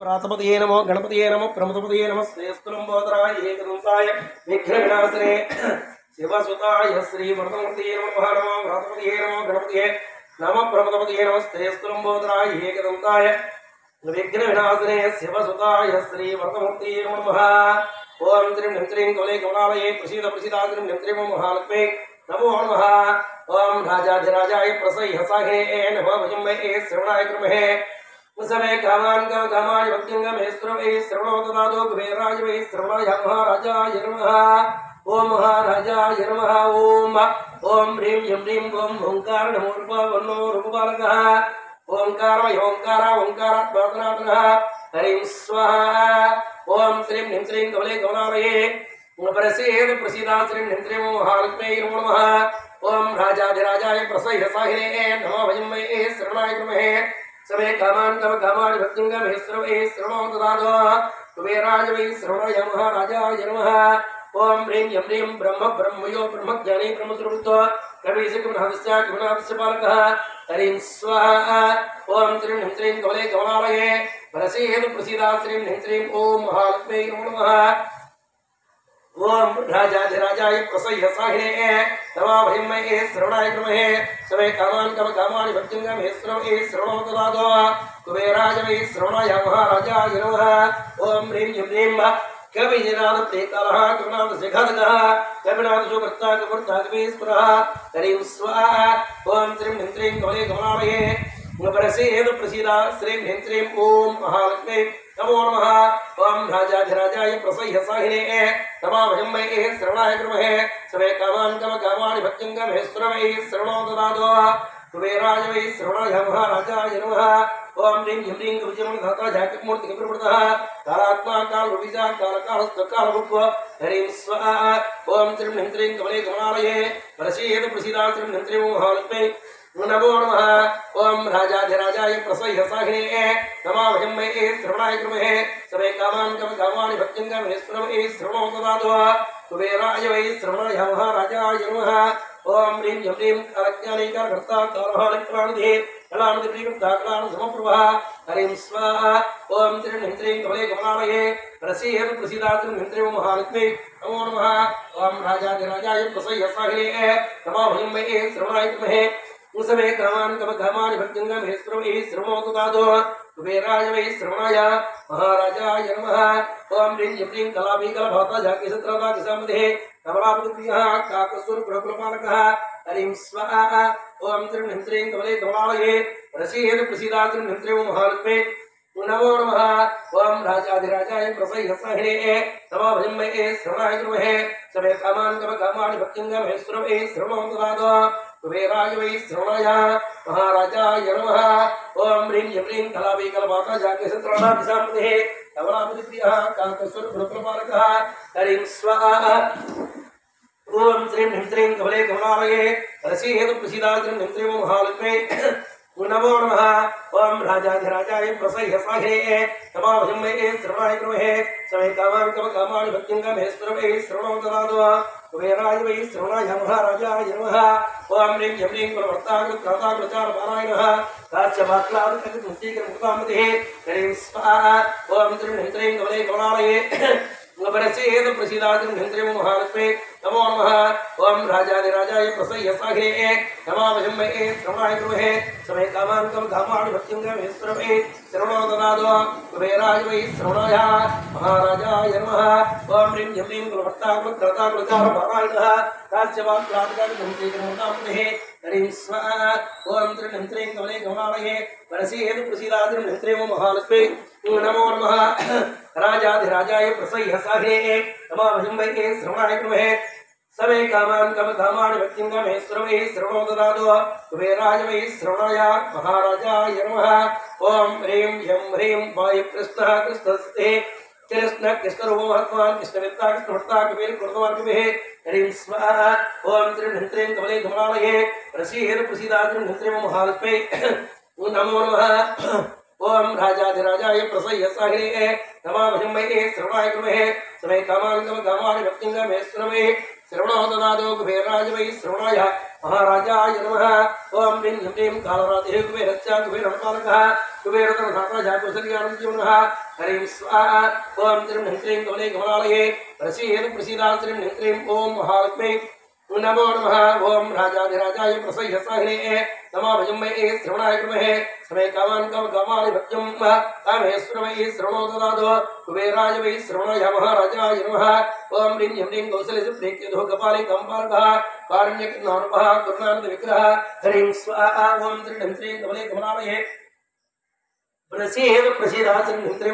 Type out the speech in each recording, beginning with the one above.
प्रातपतये नमो गणपतये नमो प्रमदपतये नमः श्रेयस्तुलंबोदराय एकदंताय विघ्नविनाशने शिवसुताय श्रीवरदमूर्तये नमः नमो प्रातपतये नमो गणपतये नमः प्रमदपतये नमः श्रेयस्तुलंबोदराय एकदंताय विघ्नविनाशने शिवसुताय श्रीवरदमूर्तये नमः ओम त्रिं ह्रीं कौले कमलालये प्रसीद प्रसीदात्रिं ह्रीं महालक्ष्मी नमो नमः ओम राजाधिराजाय प्रसह्यसाघिने नमः भजम्बे श्रवणाय कृमहे मुसमे कामान का कामाय भक्तिंग में श्रवे श्रवणो तदादो कुबेराज वे श्रवणाय महाराजाय नमः ओम महाराजाय नमः ओम ओम ह्रीं ह्रीं ओम ओंकार नमो रूपवन्नो रूपबालकः ओंकार ओंकार ओंकारात्मात्मनः हरिं स्वाहा ओम श्रीं ह्रीं श्रीं कमले कमलालये प्रसीद प्रसीदा श्रीं ह्रीं श्रीं महालक्ष्मी नमो नमः ओम राजाधिराजाय प्रसह्यसाघिने नमः भजम्बे श्रवणाय कृमहे समे कामान कम कामानि भक्तिंग में श्रवे श्रवणो तदादो कुबेराज वै श्रवणाय महाराजाय नमः ओम ह्रीं ह्रीं ब्रह्म ब्रह्मयो ब्रह्मज्ञानी ब्रह्मस्वरूपो कविशकमनादस्य कमनादस्य पालकः हरिं स्वाहा ओम त्रीं ह्रीं कमले कमलालये प्रसीद प्रसीदा श्रीं ह्रीं ओम महालक्ष्मी नमो नमः ओम राजाधिराजाय प्रसह्यसाघिने नमः भजम्बे श्रवणाय कृमहे समे कामान कम कामानि भक्तिंग में श्रवे श्रवणो तदादो कुबेराज वै श्रवणाय महाराजाय नमः ओम ह्रीं ह्रीं कविजनाद प्रेतालः कविनाद शिखदगः कविनाद सुकृता कपुर्ता कवीश्वरः हरिं स्वाहा ओम त्रिं ह्रीं कमले कमलालये प्रसीद प्रसीदा श्रीं ह्रीं ओम महालक्ष्मी नमो नमः ओम राजाधिराजाय प्रसह्यसाघिने नमः भजम्बे श्रवणाय कृमहे समे कामान कम कामानि भक्तिंग में श्रवे श्रवणो तदादो कुबेराज वै श्रवणाय महाराजाय नमः ओम ह्रीं ह्रीं कविजमन धाता जातकमूर्ति कपिप्रदः कालात्मा कालरूपिजा कालकालस्तकालरूप हरिं स्वाहा ओम त्रिं ह्रीं कमले कमलालये प्रसीद प्रसीदा त्रिं ह्रीं महालक्ष्मी नमो नमः ओम राजाधिराजाय प्रसह्यसाघिने नमः भजम्बे श्रवणाय कृमहे समे कामान कम कामानि भक्तिंग में श्रवे श्रवणो तदादो कुबेराय वै श्रवणाय महाराजाय नमः ओम ह्रीं ह्रीं कालज्ञानी कालकर्ता कालहानिप्राणिधे कलानिधि प्रियकृता कलानुसमप्रभः हरिं स्वाहा ओम त्रीं ह्रीं कमले कमलालये प्रसीद प्रसीदा त्रिं ह्रीं महालक्ष्मी नमो नमः ओम राजाधिराजाय प्रसह्यसाघिने नमः भजम्बे श्रवणाय कृमहे उसमे कामान कम कामानि भक्तिंग में श्रवे श्रवणो तदादो कुबेराज वै श्रवणाय महाराजाय नमः ओम ह्रीं ह्रीं कलाभि कलभाता झाकी सत्रदा किसामधे कमलापतिप्रियः काकस्वरूपकुलपालकः हरिं स्वाहा ओम त्रीं ह्रीं कमले कमलालये प्रसीद प्रसीदा त्रिं ह्रीं महालक्ष्मी नमो नमः ओम राजाधिराजाय प्रसह्यसाघिने नमः भजम्बे श्रवणाय कृमहे समे कामान कम कामानि भक्तिंग में श्रवे श्रवणो तदादो कुबेराज वै श्रवणाय महाराजाय नमः ओम ह्रीं ह्रीं कलाभि कलभाता झाकी सत्रदा किसामधे कमलापतिप्रियः काकस्वरूपकुलपालकः हरिं स्वाहा ओम श्रीं ह्रीं कमले कमलालये प्रसीद प्रसीदा त्रिं ह्रीं महालक्ष्मी नमो नमः ओम राजाधिराजाय प्रसह्यसाघिने नमः भजम्बे श्रवणाय कृमहे समे कामान कम कामानि भक्तिंग में श्रवे श्रवणो तदादो कुबेराज वै श्रवणाय महाराजाय नमः ओम ह्रीं ह्रीं कुलवर्ताकृताकृचारपारायणः काश्यपाक्लादकमुक्तीकरमुक्तामधे हरिं स्वाहा ओम त्रीं ह्रीं कमले कमलालये प्रसीद प्रसीदा त्रिं ह्रीं महालक्ष्मी नमो नमः ओम राजाधिराजाय प्रसह्यसाघिने नमः भजम्बे श्रवणाय कृमहे समे कामान कम कामानि भक्तिंग में श्रवे श्रवणो तदादो कुबेराज वै श्रवणाय महाराजाय नमः ओम ह्रीं ह्रीं कुलवर्ताकृताकृचारपारायणः काश्यपाक्लादकमुक्तीकरमुक्तामधे हरिं स्वाहा ओम त्रीं ह्रीं कमले कमलालये प्रसीद प्रसीदा त्रिं ह्रीं महालक्ष्मी नमो नमः राजाधिराजाय प्रसह्यसाघिने नमः भजम्बे श्रवणाय कृमहे समे कामान कम कामानि भक्तिंग में श्रवे श्रवणो तदादो कुबेराज वै श्रवणाय महाराजाय नमः ओम ह्रीं ह्रीं वायुकृष्णः कृष्णस्ते कृष्ण कृष्णरूपो महत्वान् कृष्णवेत्ता कृष्णभर्ता कबीर कृतमार्गभिः हरिं स्वाहा ओम त्रीं ह्रीं कमले कमलालये प्रसीद प्रसीदा त्रिं ह्रीं महालक्ष्मी नमो नमः ओम राजाधिराजाय प्रसह्यसाघिने नमः भजम्बे श्रवणाय कृमहे समे कामान कम कामानि भक्तिंग में श्रवे श्रवणो तदादो कुबेराज वै श्रवणाय महाराजाय नमः ओम ह्रीं ह्रीं कालरात्रिः कुबेरस्य कुबेरपालकः कुबेरधनधाता कौसल्यानं जीवनः हरिं स्वाहा ओम त्रिं ह्रीं कमले कमलालये प्रसीद त्रिं ह्रीं ओम महालक्ष्मी नमो नमः ओम राजाधिराजाय प्रसह्यसाहिने नमः भजमये श्रवणाय कृमहे समय कामान् कामानि भक्त्यं कामेश्वरमये श्रवणो ददातु कुबेराय वै श्रवणाय महाराजाय नमः ओम ह्रीं ह्रीं कौसल्यस्य प्रेक्यधो कपाले कम्पालकः कारुण्यकर्णानुपः करुणानन्द विग्रहः हरिं स्वाहा ओम त्रिं ह्रीं कमले कमलालये प्रसीद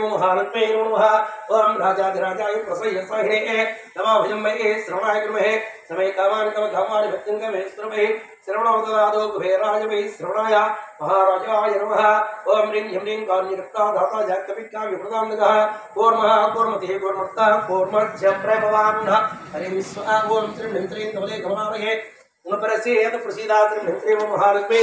महालक्ष्मी नमः ओम राजाधिराजाय प्रसह्यसाहिने नमः भजमये श्रवणाय कृमहे समय कामान् कामानि भक्त्यं कामेश्वरमये श्रवणो ददातु कुबेराय वै श्रवणाय महाराजाय नमः ओम ह्रीं ह्रीं कारुण्यकर्ता दाता जातकविद्या विप्रदानगः कूर्मः कूर्मतिः कूर्मर्ता कूर्मज्यं प्रभवान् हरिं स्वाहा ओम त्रिं ह्रीं कमले कमलालये प्रसीद महालक्ष्मी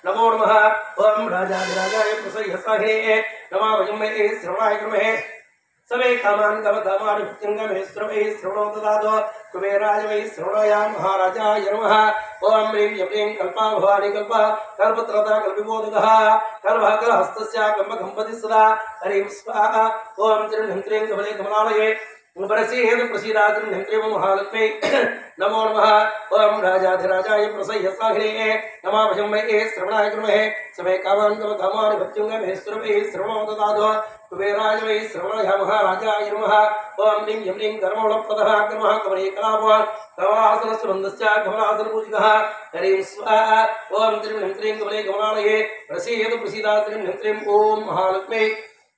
नमो नमः ओम राजाधिराजाय प्रसह्यसाहिने नमः भजमये श्रवणाय कृमहे समय कामान् कामानि भक्त्यं कामेश्वरमये श्रवणो ददातु कुबेराय वै श्रवणाय महाराजाय नमः ओम ह्रीं ह्रीं कल्पा भवानी कल्पा कल्पत्रता कल्पिबोधकः कल्पः कलहस्तस्य कम्बकम्पति सदा हरिं स्वाहा ओम त्रिं ह्रीं कमले कमलालये प्रसीद महालक्ष्मी नमो नमः ओम राजाधिराजाय प्रसह्यसाहिने नमः भजमये श्रवणाय कृमहे समय कामान् कामानि भक्त्यं कामेश्वरमये श्रवणो ददातु कुबेराय वै श्रवणाय महाराजाय नमः ओम ह्रीं ह्रीं कर्मणप्रदः कर्मः कमले कलापवान् कमलासनस्वन्दस्य कमलासनपूजितः हरिं स्वाहा ओम त्रिं ह्रीं कमले कमलालये प्रसीद त्रिं ह्रीं ओम महालक्ष्मी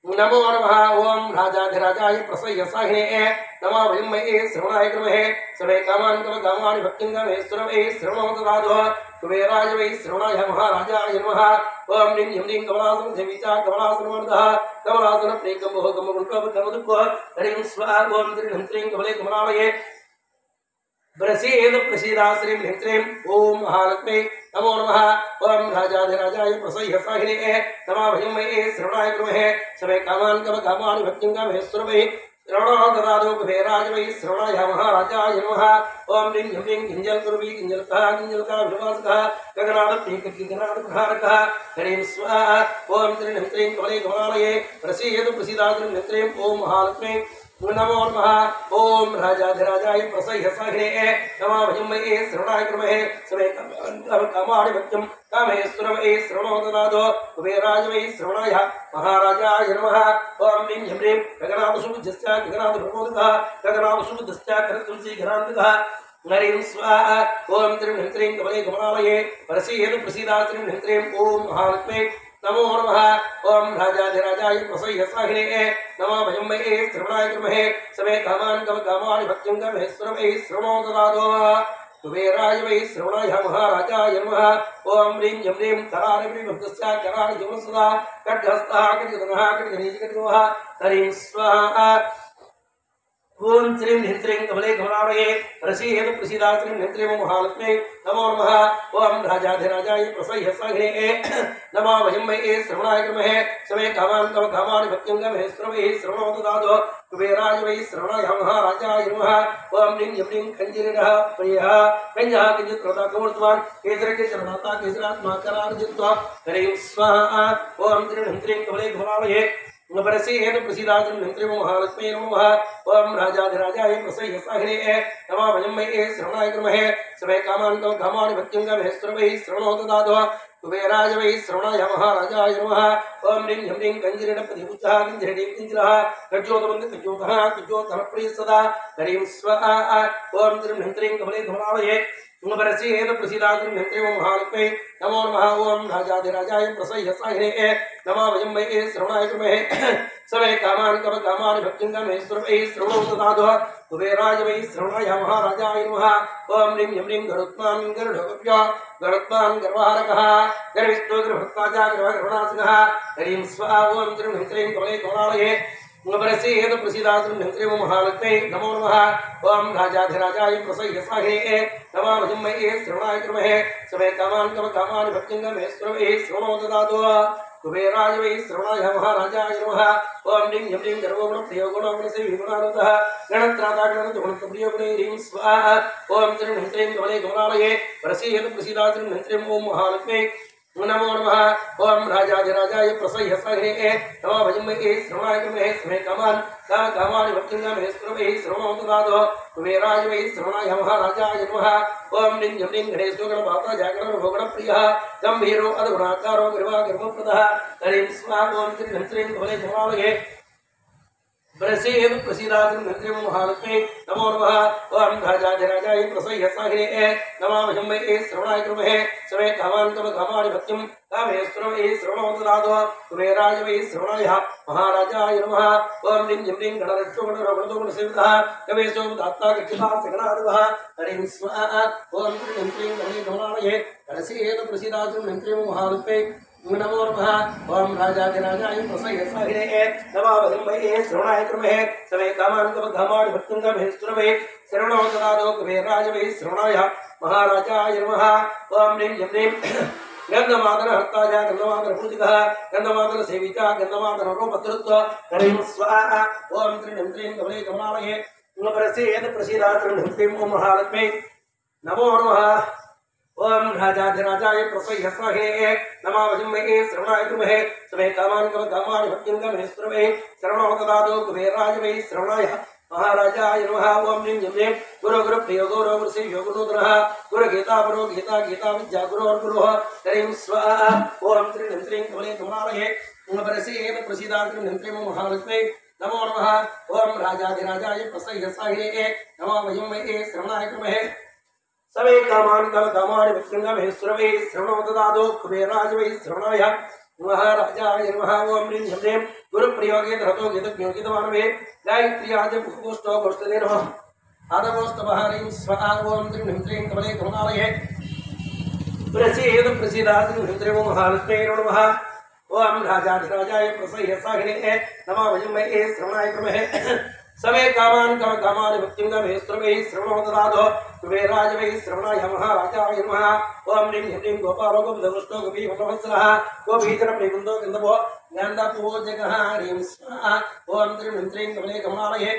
नमो नमः ओम राजाधिराजाय प्रसह्यसाहिने नमः भजमये श्रवणाय कृमहे समय कामान् कामानि भक्त्यं कामेश्वरमये श्रवणो ददातु कुबेराय वै श्रवणाय महाराजाय नमः ओम ह्रीं ह्रीं कमलासनसेविता कमलासनवर्धः कमलासनप्रेकम्भः कमकुण्ठः हरिं स्वाहा ओम त्रिं ह्रीं कमले कमलालये प्रसीद श्रीं ह्रीं ओम महालक्ष्मी नमो नमः ओम राजाधिराजाय प्रसह्यसाहिने नमः भजमये श्रवणाय कृमहे समय कामान् कामानि भक्त्यं कामेश्वरमये श्रवणो ददातु कुबेराय वै श्रवणाय महाराजाय नमः ओम ह्रीं ह्रीं किञ्जल्कुर्वी किञ्जलका विभासकः गगनादप्रहारकः हरिं स्वाहा ओम त्रिं ह्रीं कमले कमलालये प्रसीद त्रिं ह्रीं ओम महालक्ष्मी नमो नमः ओम राजाधिराजाय प्रसह्यसाहिने नमः भजमये श्रवणाय कृमहे समय कामानि भक्त्यं कामेश्वरमये श्रवणो ददातु कुबेराय वै श्रवणाय महाराजाय नमः ओम ह्रीं ह्रीं गगनादसुबुद्धस्य गगनादप्रबोधकः गगनादसुबुद्धस्य करतुलसी घनान्तकः हरिं स्वाहा ओम त्रिं ह्रीं कमले कमलालये प्रसीद त्रिं ह्रीं ओम महालक्ष्मी नमो नमः ओम राजाधिराजाय प्रसह्यसाहिने नमः भजमये श्रवणाय कृमहे समय कामान् कामानि भक्त्यं कामेश्वरमये श्रवणो ददातु कुबेराय वै श्रवणाय महाराजाय नमः ओम ह्रीं ह्रीं करारिभक्तस्य करारिजीवनसदा खड्गहस्तः खड्गधनः खड्गनीचकटिवः हरिं स्वाहा ओम त्रिं ह्रीं कमले कमलालये प्रसीद त्रिं ह्रीं महालक्ष्मी नमो नमः ओम राजाधिराजाय प्रसह्यसाहिने नमः भजमये श्रवणाय कृमहे समय कामान् कामानि भक्त्यं कामेश्वरमये श्रवणो ददातु कुबेराय वै श्रवणाय महाराजाय नमः ओम ह्रीं ह्रीं कंजिरिणः प्रियः कंजः किञ्चित् कमूर्तवान् केसरकेसरदाता केसरात्मा करार्जित्वा हरिं स्वाहा ओम त्रिं ह्रीं कमले कमलालये प्रसीद त्रिं ह्रीं महालक्ष्मी नमः ओम राजाधिराजाय प्रसह्यसाहिने नमः भजमये श्रवणाय कृमहे समय कामान् कामानि भक्त्यं कामेश्वरमये श्रवणो ददातु कुबेराय वै श्रवणाय महाराजाय नमः ओम ह्रीं ह्रीं कंजिरिणपतिभूतः किञ्जिरिणीं किञ्जिरः कज्जोतबन्धकज्जोतः कज्जोतनप्रियः सदा हरिं स्वाहा ओम त्रिं ह्रीं कमले कमलालये प्रसीद त्रिं ह्रीं महालक्ष्मी नमो नमः ओम राजाधिराजाय प्रसह्यसाहिने नमः भजमये श्रवणाय कृमहे समय कामान् कामानि भक्त्यं कामेश्वरमये श्रवणो ददातु कुबेराय वै श्रवणाय महाराजाय नमः ओम ह्रीं ह्रीं गरुत्मान् गरुडगव्य गरुत्मान् गर्वहारकः गर्विष्ठो गर्भक्ताचा गर्भगर्भनाशकः हरिं स्वाहा ओम त्रिं ह्रीं कमले कमलालये प्रसीद त्रिं ह्रीं महालक्ष्मी नमो नमः ओम राजाधिराजाय प्रसह्यसाहिने नमः भजमये श्रवणाय कृमहे समय कामान् कामानि भक्त्यं कामेश्वरमये श्रवणो ददातु कुबेराय वै श्रवणाय महाराजाय नमः ओम ह्रीं ह्रीं ह्रीं गर्वगुण प्रियगुण सेवी गुणानन्दः गणत्राता गणप्रिय गुणैरीं स्वाहा ओम त्रिं ह्रीं गमले गमनालये प्रसीद प्रसीदा त्रिं ह्रीं ओम महालक्ष्मी नमो नमः ओम राजाधिराजाय प्रसह्य सहे नमः भजमहे श्रवणाय कृमे स्मे कामान काम कामानि भक्तिंगमे स्त्रवे श्रवणो ददातो कुबेराय वै श्रवणाय महाराजाय नमः ओम ह्रीं ह्रीं गणेशो गणपाता जागरण भोगण प्रियः गंभीरो अद्गुणाकारो गर्वा गर्भप्रदः हरिं स्वाहा ओम त्रिं ह्रीं भले गमनालये प्रसीद प्रसीदात् नंद्रिं महालक्ष्मी नमो नमः ओम राजाधिराजाय प्रसह्य सहे नमः भजमहे श्रवणाय कृमे स्मे कामान काम कामानि भक्तिं कामे स्त्रवे श्रवणो ददातो कुबेराय वै श्रवणाय महाराजाय नमः ओम ह्रीं ह्रीं गणरक्षो गणरोगणो गणसेवितः कवेशो दात्ता गच्छता सगणादिवः हरिं स्वाहा ओम ह्रीं ह्रीं गणेशगणालये प्रसीद प्रसीदात् नंद्रिं महालक्ष्मी नमो नमः ओम राजाधिराजाय प्रसह्य सहे नमः भजमहे श्रवणाय कृमे स्मे कामान काम कामानि भक्तिं कामे स्त्रवे श्रवणो ददातो कुबेराय वै श्रवणाय महाराजाय नमः ओम ह्रीं ह्रीं गंधमादन हर्ताजा गंधमादन पूजितः गंधमादन सेविता गंधमादन रोपतृत्व हरिं स्वाहा ओम त्रिं ह्रीं कमले कमलालये प्रसीद प्रसीदात् त्रिं ह्रीं ओम महालक्ष्मी नमो नमः ओम राजाधिराजाय प्रसह्य सहे नमः भजमहे श्रवणाय कृमे स्मे कामान काम कामानि भक्तिं कामे स्त्रवे श्रवणो ददातो कुबेराय वै श्रवणाय महाराजाय नमः ओम ह्रीं ह्रीं गुरु गुरु प्रिय गुरु गुरु सेव्यो गुरुधरः गुरु गीता गुरु गीता गीता विद्या गुरु और गुरु हरिं स्वाहा ओम त्रिं ह्रीं कमले कमलालये प्रसीद प्रसीदात् त्रिं ह्रीं महालक्ष्मी नमो नमः ओम राजाधिराजाय प्रसह्य सहे नमः भजमहे श्रवणाय कृमे सवे कामान काम कामानि भक्तिं कामे स्त्रवे श्रवणो ददातो कुबेराय वै श्रवणाय महाराजाय नमः ओम ह्रीं ह्रीं गुरुप्रियोगे धरतो गीतज्ञो गीतवानवे गायत्र्याज पुष्पोष्टो गोष्ठदे नमः आदवोस्तवः हरिं स्वाहा ओम त्रिं ह्रीं कमले कमलालये प्रसीद प्रसीदात् त्रिं ह्रीं महालक्ष्मी नमः ओम राजाधिराजाय प्रसह्य सहे नमः भजमहे श्रवणाय कृमे सवे कामान काम कामानि भक्तिं कामे स्त्रवे श्रवणो ददातो कुबेराय वै श्रवणाय महाराजाय नमः ओम ह्रीं ह्रीं गोपालो गोपदुष्टो गोपी वनवत्सलः गोपीजन प्रियकुन्दो गन्धवो गन्धपूजकः हरिं स्वाहा ओम त्रिं ह्रीं कमले कमलालये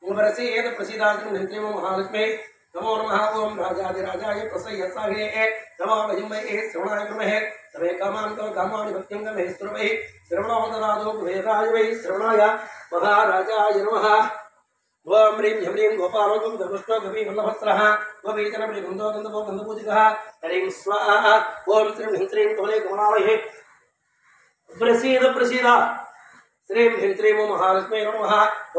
प्रसीद प्रसीदात् त्रिं ह्रीं महालक्ष्मी नमो नमः ओम राजाधिराजाय प्रसह्य सहे नमः भजमहे श्रवणाय कृमे सवे कामान काम कामानि भक्तिं कामे स्त्रवे श्रवणो ददातो कुबेराय वै श्रवणाय महाराजाय नमः ओम ह्रीं ह्रीं गोपालो गोपदुष्टो गोपी वनवत्सलः गोपीजन प्रियकुन्दो गन्धवो गन्धपूजकः हरिं स्वाहा ओम त्रिं ह्रीं कमले कमलालये प्रसीद प्रसीदा श्रीं ह्रीं श्रीं महालक्ष्मी नमः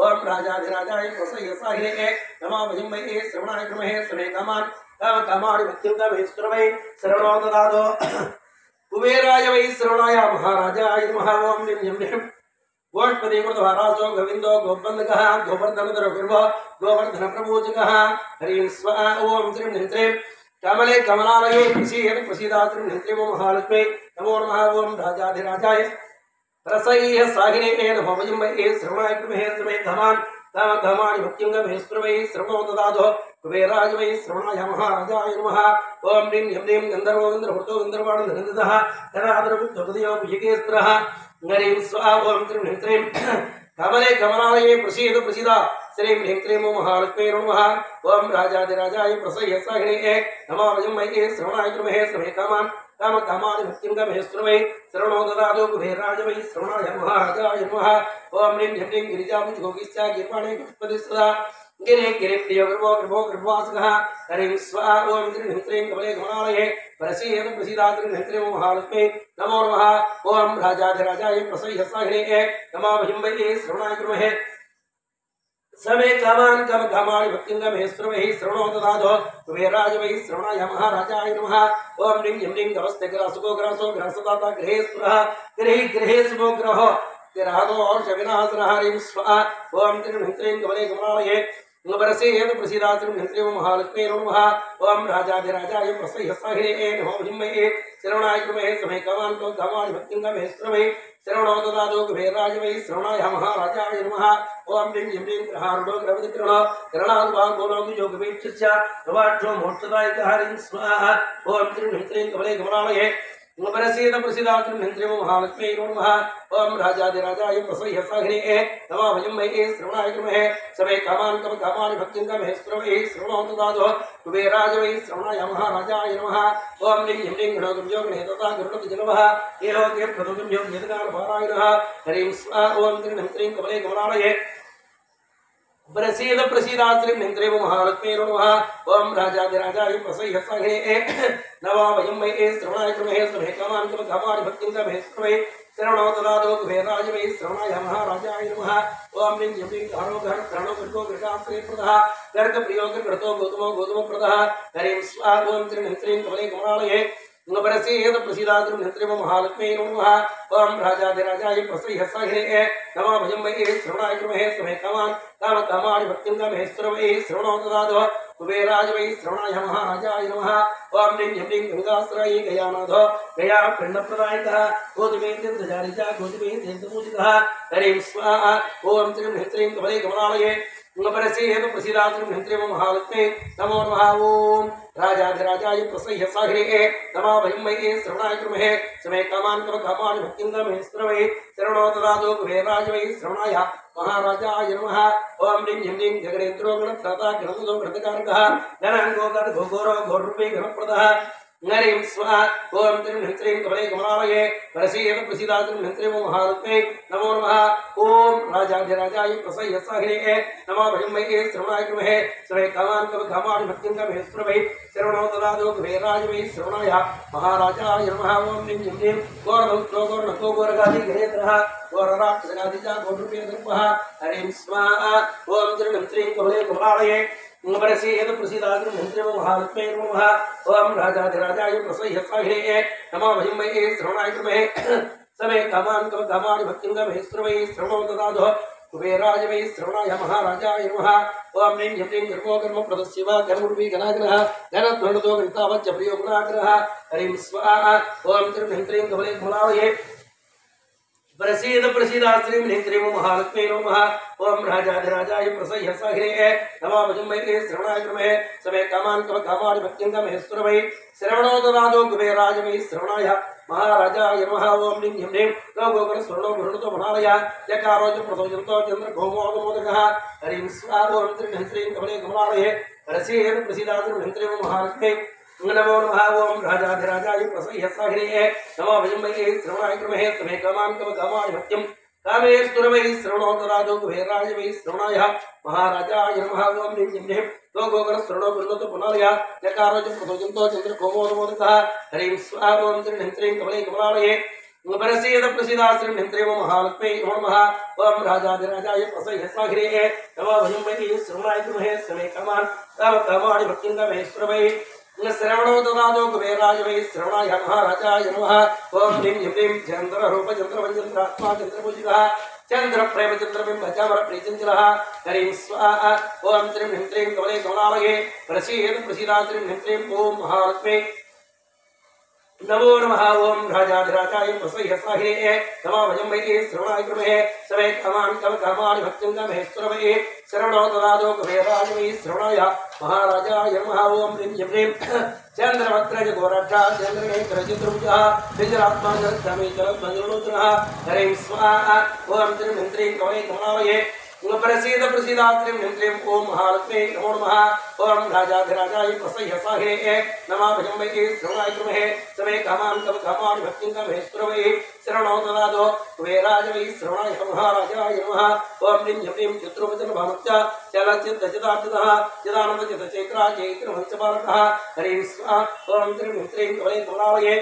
ओम राजाधिराजाय प्रसह्य सहे नमः भजमहे श्रवणाय कृमे स्मे कामान काम कामानि भक्तिं कामे स्त्रवे श्रवणो ददातो कुबेराय वै श्रवणाय महाराजाय नमः ओम ह्रीं ह्रीं गोष्पति कृतवारासो गोविंदो गोबंधकः गोवर्धनधर गुर्व गोवर्धन प्रपूजकः हरिं स्वाहा ओम त्रिं ह्रीं कमले कमलालये प्रसीद प्रसीदात् त्रिं ह्रीं महालक्ष्मी नमो नमः ओम राजाधिराजाय प्रसह्य सहे नमः भजमहे श्रवणाय कृमे स्मे कामान काम कामानि भक्तिं कामे स्त्रवे श्रवणो ददातो कुबेराय वै श्रवणाय महाराजाय नमः ओम ह्रीं ह्रीं गन्धर्वो गन्धर्वतो गन्धर्वाणधरन्दतः धराधरबुद्धपदयो भुजगेस्त्रः हरिं स्वाहा ओम त्रिं ह्रीं कमले कमलालये प्रसीद प्रसीदा श्रीं ह्रीं क्लीं महालक्ष्मी नमः ओम राजाधिराजाय प्रसह्य सहे नमः भजमहे श्रवणाय कृमे स्मे कामान काम कामानि भक्तिं कामे स्त्रवे श्रवणो ददातो कुबेराय वै श्रवणाय महाराजाय नमः ओम ह्रीं ह्रीं गिरिजाभुजगोगिश्चा गिर्वाणे गणपतिः सदा गिरे गिरे प्रिय गर्भो गर्भो गर्भवासकः हरिं स्वाहा ओम त्रिं ह्रीं कमले कमलालये प्रसीद प्रसीदात् त्रिं ह्रीं महालक्ष्मी नमो नमः ओम राजाधिराजाय प्रसह्य सहे नमः भजमहे श्रवणाय कृमे समे कामान काम कामानि भक्तिं कामे स्त्रवे श्रवणो ददातो कुबेराय वै श्रवणाय महाराजाय नमः ओम ह्रीं ह्रीं गवस्ते ग्रासको ग्रासो ग्रासदाता गृहे स्पृहः गृहे गृहे शुभो ग्रहो ग्रहदो विनाशनः हरिं स्वाहा ओम त्रिं ह्रीं कमले कमलालये प्रसीद प्रसीदात् त्रिं ह्रीं महालक्ष्मी नमः ओम राजाधिराजाय प्रसह्य सहे नमः भजमहे श्रवणाय कृमे स्मे कामान काम कामानि भक्तिं कामे स्त्रवे श्रवणो ददातो कुबेराय वै श्रवणाय महाराजाय नमः ओम ह्रीं ह्रीं ग्रहारूढो ग्रहपतिग्रहणो गणाद्वान् गोलोकयोगवीक्षस्य प्रवाक्षो मोक्षदायकः हरिं स्वाहा ओम त्रिं ह्रीं कमले कमलालये प्रसीद प्रसीदात्रिं निन्त्रिमो महालक्ष्मी नमः ओम राजाधिराजाय प्रसह्य साघ्ने नमः भयं मये श्रवणाय कृमहे समे कामान् कामानि भक्तिं कमहे श्रवणे श्रवणो ददातु कुबेराज वै श्रवणाय महाराजाय नमः ओम लिं ह्रीं गणोगं योगने तथा गरुडपति नमः एहो तीर्थगं योग यदगान पारायणः हरिं स्वा ओम त्रिं कमले कमलालये प्रसीद प्रसीदात्रिं निन्त्रिमो महालक्ष्मी नमः ओम राजाधिराजाय प्रसह्य साघ्ने नमः भयं मये श्रवणाय कृमहे समे कामान् कामानि भक्तिं कमहे श्रवणे श्रवणो ददातु कुबेराज वै श्रवणाय महाराजाय नमः ओम लिं ह्रीं गणो गणो गृहाश्रय प्रदः गर्ग प्रियो गृहतो गौतमो प्रदः हरिं स्वा ओम त्रिं कमले कमलालये प्रसीद प्रसीदात्रिं निन्त्रिमो महालक्ष्मी नमः ओम राजाधिराजाय प्रसह्य साघ्ने नमः भयं मये श्रवणाय कृमहे समे कामान् कामानि भक्तिं कमहे श्रवणे श्रवणो ददातु कुबेराज वै श्रवणाय महाराजाय नमः ओम लिं ह्रीं गंगाश्रय गयानाथ गया पिंडप्रदायकः गोतमेन्द्रजारिता गोतमेन्द्रपूजितः हरिं स्वाहा ओम त्रिं कमले कमलालये प्रसीद प्रसीदात्रिं निन्त्रिमो महालक्ष्मी नमो नमः ओम राजाधिराजाय प्रसह्य साघ्ने नमः भयं मये श्रवणाय कृमहे समे कामान् कामानि भक्तिं कमहे श्रवणे श्रवणो ददातु कुबेराज वै श्रवणाय महाराजाय नमः ओम लिं ह्रीं गगनेन्द्रो गणत्राता गणपतो गणकारकः गणाङ्गो गणघोरो घोररूपे गणप्रदः हरिं स्वाहा ओम त्रिं कमले कमलालये प्रसीद प्रसीदात्रिं निन्त्रिमो महालक्ष्मी नमो नमः ओम राजाधिराजाय प्रसह्य साघ्ने नमः भयं मये श्रवणाय कृमहे समे कामान् कामानि भक्तिं कमहे श्रवणे श्रवणो ददातु कुबेराज वै श्रवणाय महाराजाय नमः ओम लिं ह्रीं गौरभक्तो गौरगादि गणेन्द्रः गौरराक्षसगादिचा गौररूपे गर्भः हरिं स्वाहा ओम त्रिं कमले कमलालये प्रसीद प्रसीदात्रिं निन्त्रिमो महालक्ष्मी नमः ओम राजाधिराजाय प्रसह्य साघ्ने नमः भयं मये श्रवणाय कृमहे समे कामान् कामानि भक्तिं कमहे श्रवणे श्रवणो ददातु कुबेराज वै श्रवणाय महाराजाय नमः ओम लिं ह्रीं गर्भो कर्मप्रदः गणरूपी गणाग्रह गणध्वनतो गणतावच्च प्रियो गुणाग्रह हरिं स्वाहा ओम त्रिं कमले कमलालये प्रसीद प्रसीदात्रिं निन्त्रिमो महालक्ष्मी नमः ओम राजाधिराजाय प्रसह्य साघ्ने नमः भयं मये श्रवणाय कृमहे समे कामान् कामानि भक्तिं कमहे श्रवणे श्रवणो ददातु कुबेराज वै श्रवणाय महाराजाय नमः ओम लिं ह्रीं गो स्वर्णो गृहतो मनालय यकारो च प्रथोजन्तो चन्द्र घोमोदमोदकः हरिं स्वाहा ओम त्रिं कमले कमलालये प्रसीद प्रसीदात्रिं निन्त्रिमो महालक्ष्मी नमो नमः ओम राजाधिराजाय प्रसह्य साघ्ने नमः भयं मये श्रवणाय कृमहे समे कामान् कामानि भक्तिं कमहे श्रवणे श्रवणो ददातु कुबेराज वै श्रवणाय महाराजाय नमः ओम लिं ह्रीं गो स्वर्णो गृहतो मनालय यकारो च प्रथोजन्तो चन्द्र घोमोदमोदकः हरिं स्वाहा ओम त्रिं कमले कमलालये प्रसीद प्रसीदात्रिं निन्त्रिमो महालक्ष्मी नमः ओम राजाधिराजाय प्रसह्य साघ्ने नमः भयं मये श्रवणाय कृमहे समे कामान् कामानि भक्तिं कमहे श्रवणे श्रवणो ददातु कुबेराज वै श्रवणाय महाराजाय नमः ओम लिं ह्रीं चन्द्ररूप चन्द्रवञ्चन्द्रात्मा चन्द्रपूजितः चन्द्रप्रेम चन्द्रबिम्ब चामर प्रीचञ्चलः हरिं स्वाहा ओम त्रिं कमले कमलालये प्रसीद प्रसीदात्रिं निन्त्रिं ओम महालक्ष्मी नमो नमः ओम राजाधिराजाय प्रसह्य साघ्ने नमः भयं मये श्रवणाय कृमहे समे कामान् कामानि भक्तिं कमहे श्रवणे श्रवणो ददातु कुबेराज वै श्रवणाय महाराजाय नमः ओम लिं ह्रीं चन्द्रवक्त्रज घोराक्षा चन्द्रनेत्र चतुर्भुजः विजरात्मा जलद्धमे जलध्वजोरुद्रः हरिं स्वाहा ओम त्रिं कमले कमलालये प्रसीद प्रसीदात्रिं निन्त्रिं ओम महालक्ष्मी नमो नमः ओम राजाधिराजाय प्रसह्य साघ्ने नमः भयं मये श्रवणाय कृमहे समे कामान् कामानि भक्तिं कमहे श्रवणे श्रवणो ददातु कुबेराज वै श्रवणाय महाराजाय नमः ओम लिं ह्रीं चतुर्वचन भानुच्च चलचित्तचिदार्चितः चिदानन्दचित्तचैत्रा चैत्रवंशपालकः हरिं स्वाहा ओम त्रिं कमले कमलालये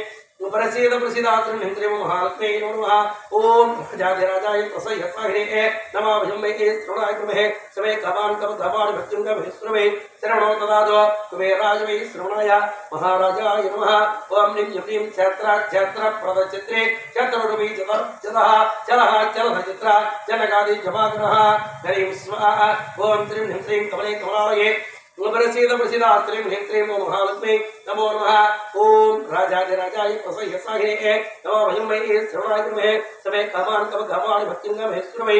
प्रसीद प्रसीदात्रिं निन्त्रिमो महालक्ष्मी नमः ओम राजाधिराजाय प्रसह्य साघ्ने नमः भयं मये श्रवणाय कृमहे समे कामान् कामानि भक्तिं कमहे श्रवणे श्रवणो ददातु कुबेराज वै श्रवणाय महाराजाय नमः ओम लिं ह्रीं क्षेत्रप्रदचित्रे चतुर्रूपी चतः चलः चलधचित्रा जनकादि जपाग्रहः हरिं स्वाहा ओम त्रिं कमले कमलालये प्रसीद प्रसीदात्रिं निन्त्रिं महालक्ष्मी नमो नमः ओम राजाधिराजाय प्रसह्य साघ्ने नमः भयं मये श्रवणाय कृमहे समे कामान् कामानि भक्तिं कमहे श्रवणे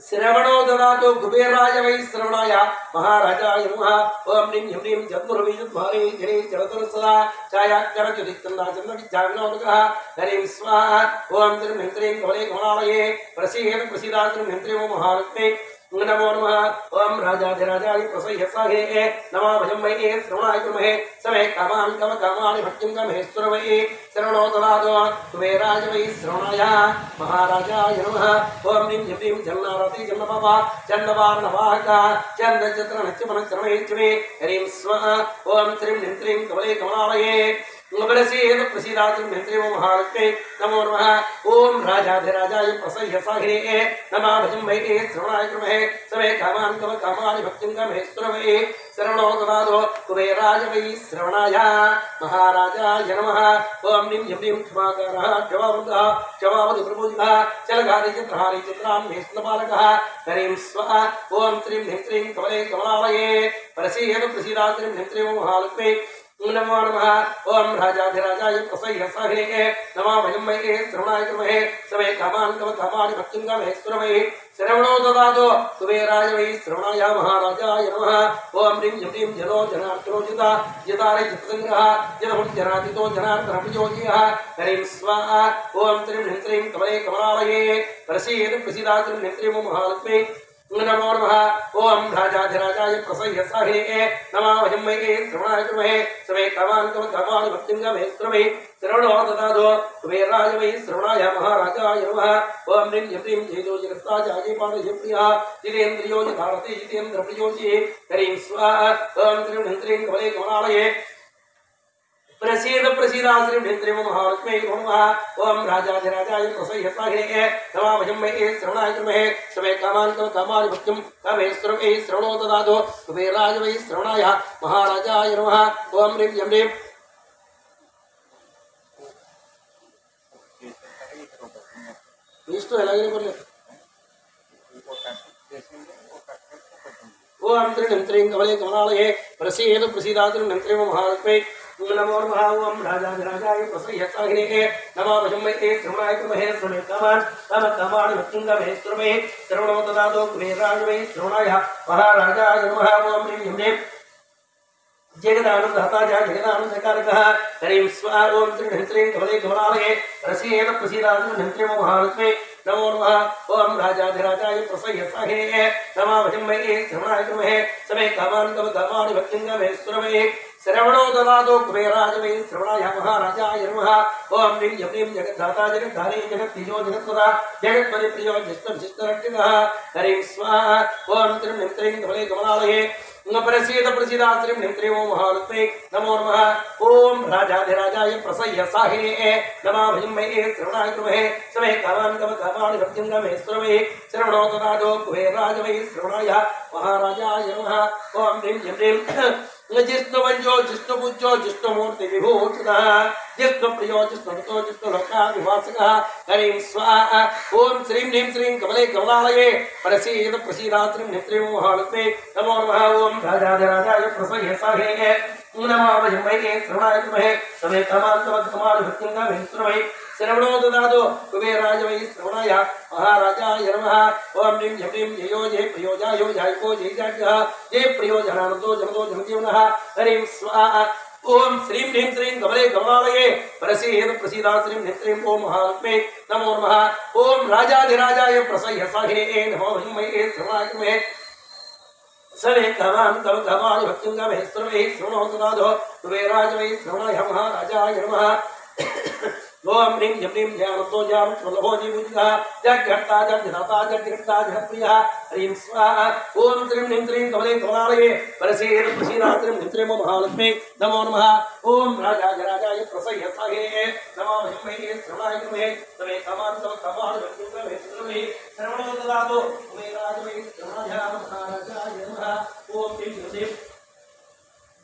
श्रवणो ददातु कुबेराय वै श्रवणाय महाराजाय नमः। ओम ह्रीं ह्रीं जद्मुरवीजद्भारे जने जलतुरसदा छायाक्षरजुदित्तन्दा चन्द्रविद्याविनोदकः हरिं स्वाहा। ओम त्रिं ह्रीं त्रीं कमले कमलालये प्रसीद प्रसीदा त्रिं ह्रीं त्रीं महालक्ष्मी नमो नमः। ओम राजाधिराजाय प्रसह्यसाहे नमः भजमये श्रवणाय कुर्महे समे कामान् कामानि भक्तिं कामेश्वरमये शरणो ददातु कुबेराय वै श्रवणाय महाराजाय नमः। ओम ह्रीं ह्रीं जन्नारति जन्नपापा चन्नवारणवाहका चन्द्रचित्रनच्चमनच्चरमयेच्चमे हरिं स्वाहा। ओम त्रिं ह्रीं त्रीं कमले कमलालये प्रसीद प्रसीदा त्रिं ह्रीं त्रीं महालक्ष्मी नमो नमः। ओम राजाधिराजाय प्रसह्यसाहे नमः भजमये श्रवणाय कुर्महे समे कामान् कामानि भक्तिं कामेश्वरमये शरणो ददातु कुबेराय वै श्रवणाय महाराजाय नमः। ओम ह्रीं ह्रीं क्षमाकारः क्षमावन्तः क्षमावति प्रपूजितः चलगारि चित्रहारि चित्रान्वेषणपालकः हरिं स्वाहा। ओम त्रिं ह्रीं त्रीं कमले कमलालये प्रसीद प्रसीदा त्रिं ह्रीं त्रीं महालक्ष्मी नमो नमः। ओम राजाधिराजाय प्रसह्यसाहे नमः भजमये श्रवणाय कुर्महे समे कामान् कामानि भक्तिं कामेश्वरमये शरणो ददातु कुबेराय वै श्रवणाय महाराजाय नमः। ओम ह्रीं ह्रीं जनो जनार्दनो जिता जितारे जितसंग्रहः जनहुज्जनादितो जनार्दनप्रचोदयः हरिं स्वाहा। ओम त्रिं ह्रीं त्रीं कमले कमलालये प्रसीद प्रसीदा त्रिं ह्रीं त्रीं महालक्ष्मी नमो नमः। ओम राजाधिराजाय प्रसह्यसाहे नमः भजमये श्रवणाय कुर्महे समे कामान् कामानि भक्तिं कामेश्वरमये शरणो ददातु कुबेराय वै श्रवणाय महाराजाय नमः। ओम ह्रीं ह्रीं जयतो जगत्ता जायपादयप्रियः जितेन्द्रियो जितारति जितेन्द्रप्रियोजि हरिं स्वाहा। ओम त्रिं ह्रीं त्रीं कमले कमलालये प्रसीद प्रसीदा श्री ह्रीं त्रीं महालक्ष्मी नमः। ओम राजाधिराजाय प्रसह्यसाहे नमः भजमये श्रवणाय कुर्महे समे कामान् कामानि भक्तिं कामेश्वरमये शरणो ददातु कुबेराय वै श्रवणाय महाराजाय नमः। ओम ह्रीं ह्रीं इष्ट एलागे बोले ओम त्रिं ह्रीं त्रीं कमले कमलालये प्रसीद प्रसीदा त्रिं ह्रीं त्रीं महालक्ष्मी नमो नमः। ओम राजाधिराजाय प्रसह्यसाहे नमः भजमये श्रवणाय कुर्महे समे कामान् कामानि भक्तिं कामेश्वरमये शरणो ददातु कुबेराय वै श्रवणाय महाराजाय नमः। ओम ह्रीं ह्रीं जगदानन्दहता जगदानन्दकारकः हरिं स्वाहा। ओम त्रिं ह्रीं त्रीं कमले कमलालये प्रसीद प्रसीदा त्रिं ह्रीं त्रीं महालक्ष्मी नमो नमः। ओम राजाधिराजाय प्रसह्यसाहे नमः भजमये श्रवणाय कुर्महे समे कामान् कामानि भक्तिं कामेश्वरमये शरणो ददातु कुबेराय वै श्रवणाय महाराजाय नमः। ओम ह्रीं ह्रीं जगद्धाता जगद्धारी जगत्तेजो जगत्पदा जगत्पति प्रियो जिष्णुरक्षकः हरिं स्वाहा। ओम त्रिं ह्रीं त्रीं कमले कमलालये प्रसीद प्रसीदा त्रिं ह्रीं त्रीं महालक्ष्मी नमो नमः। ओम राजाधिराजाय प्रसह्यसाहे नमः भजमये श्रवणाय कुर्महे समे कामान् कामानि भक्तिं कामेश्वरमये शरणो ददातु कुबेराय वै श्रवणाय महाराजाय नमः। ओम ह्रीं ह्रीं जिष्णुवंशो जिष्णुपूज्यो जिष्णुमूर्ति विभूषितः जिष्णुप्रियो जिष्णुतो जिष्णुलोकाभिवासकः हरिं स्वाहा। ओम श्रीं ह्रीं श्रीं कमले कमलालये प्रसीद प्रसीदा त्रिं ह्रीं त्रीं महालक्ष्मी नमो नमः। ओम राजाधिराजाय प्रसह्यसाहे नमः भजमये श्रवणाय कुर्महे समे कामान् कामानि भक्तिं कामेश्वरमये शरणो ददातु कुबेराय वै श्रवणाय महाराजाय नमः। ओम ह्रीं ह्रीं जयो जय प्रियो जायो जायको जय जाड्यः जय प्रियो जनानन्दो जनतो जनजीवनः हरिं स्वाहा। ओम श्रीं ह्रीं श्रीं कमले कमलालये प्रसीद प्रसीदा त्रिं ह्रीं त्रीं महालक्ष्मी नमो नमः। ओम राजाधिराजाय प्रसह्यसाहे नमः भजमये श्रवणाय कुर्महे समे कामान् कामानि भक्तिं कामेश्वरमये शरणो ददातु कुबेराय वै श्रवणाय महाराजाय नमः। ओम ह्रीं ह्रीं ज्ञानतो ज्ञानवल्लभो जीवुजितः जगत्ता जगदाता जगत्ता जगत्प्रियः हरिं स्वाहा। ओम त्रिं ह्रीं त्रीं कमले कमलालये प्रसीद प्रसीदा त्रिं ह्रीं त्रीं महालक्ष्मी नमो नमः। ओम राजाधिराजाय प्रसह्यसाहे नमः भजमये श्रवणाय कुर्महे समे कामान् कामानि भक्तिं कामेश्वरमये शरणो ददातु कुबेराय वै श्रवणाय महाराजाय नमः। ओम ह्रीं ह्रीं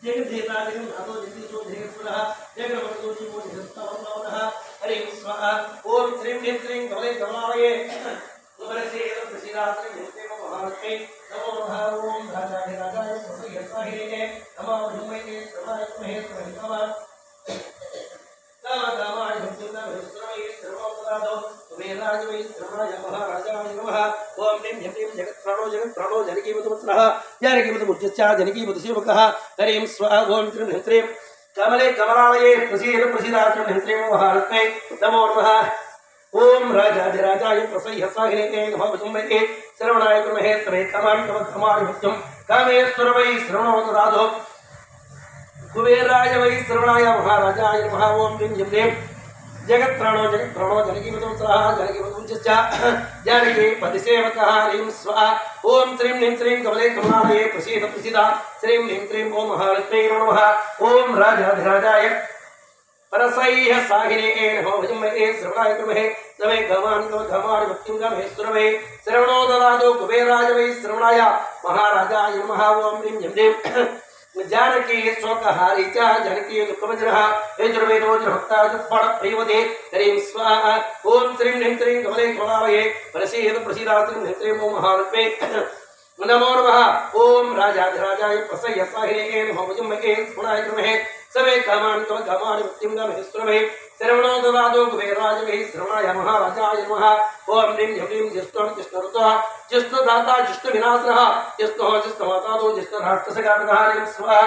जगद्देवता जगन्नाथो जगदीशो जगत्पुरः जगन्मतो जीवो जगत्तावनः हरिं स्वाहा। ओम श्रीं ह्रीं श्रीं कमले कमलालये प्रसीद प्रसीदा त्रिं ह्रीं त्रीं महालक्ष्मी नमो नमः। ओम राजाधिराजाय प्रसह्यसाहे नमः भजमये श्रवणाय कुर्महे समे कामान् कामानि भक्तिं कामेश्वरमये शरणो ददातु कुबेराय वै श्रवणाय महाराजाय नमः। ओम ह्रीं ह्रीं जगत्प्राणो जनकीपतिपुत्रः जानकीपतिमुर्जश्च जनकीपतिसेवकः हरिं स्वाहा ओम ह्रीं ह्रीं कमले कमलालये प्रसीदात्रं ह्रीं महालक्ष्मै नमो नमः ओम राजाधिराजाय प्रसह्यसाहिने नमः वजुम्बे श्रवणाय कुर्महे समे कमानि मुक्तं कामेश्वर वै श्रवणो ददातु कुबेराय वै श्रवणाय महाराजाय नमः ओम ह्रीं ह्रीं जगत्प्राणो जनकीपतिपुत्रः जानकीपतिमुर्जश्च जानकीपतिसेवकः हरिं स्वाहा ओम श्रीं ह्रीं कमले कमलालये प्रसीदा श्रीं ह्रीं ओम महालक्ष्मै नमः ओम राजाधिराजाय परसह्य साहिने नमो भजमहे श्रवणाय कुर्महे समे गमानि भक्तिं गमहे सुरवे श्रवणो ददातु कुबेराय वै श्रवणाय महाराजाय नमः ओम ह्रीं ह्रीं जानकी शोकहारी च जानकी दुःखमजनः यजुर्वेदो भक्ता जुप्पण प्रियवते हरिं स्वाहा ओम श्रीं ह्रीं कमले कमलालये प्रसीदा श्रीं ह्रीं ओम महालक्ष्मै नमो नमः ओम राजाधिराजाय प्रसह्यसाहिने नमो भजमहे श्रवणाय कुर्महे समे कामानि भक्तिं गमहे सुरवे श्रवणो ददातु कुबेराय वै श्रवणाय महाराजाय नमः ओम ह्रीं ह्रीं जिष्णुर्तः जिष्णुदाता जिष्णुविनाशनः जिष्णुमातादो जिष्णुराष्ट्रसघातकः हरिं स्वाहा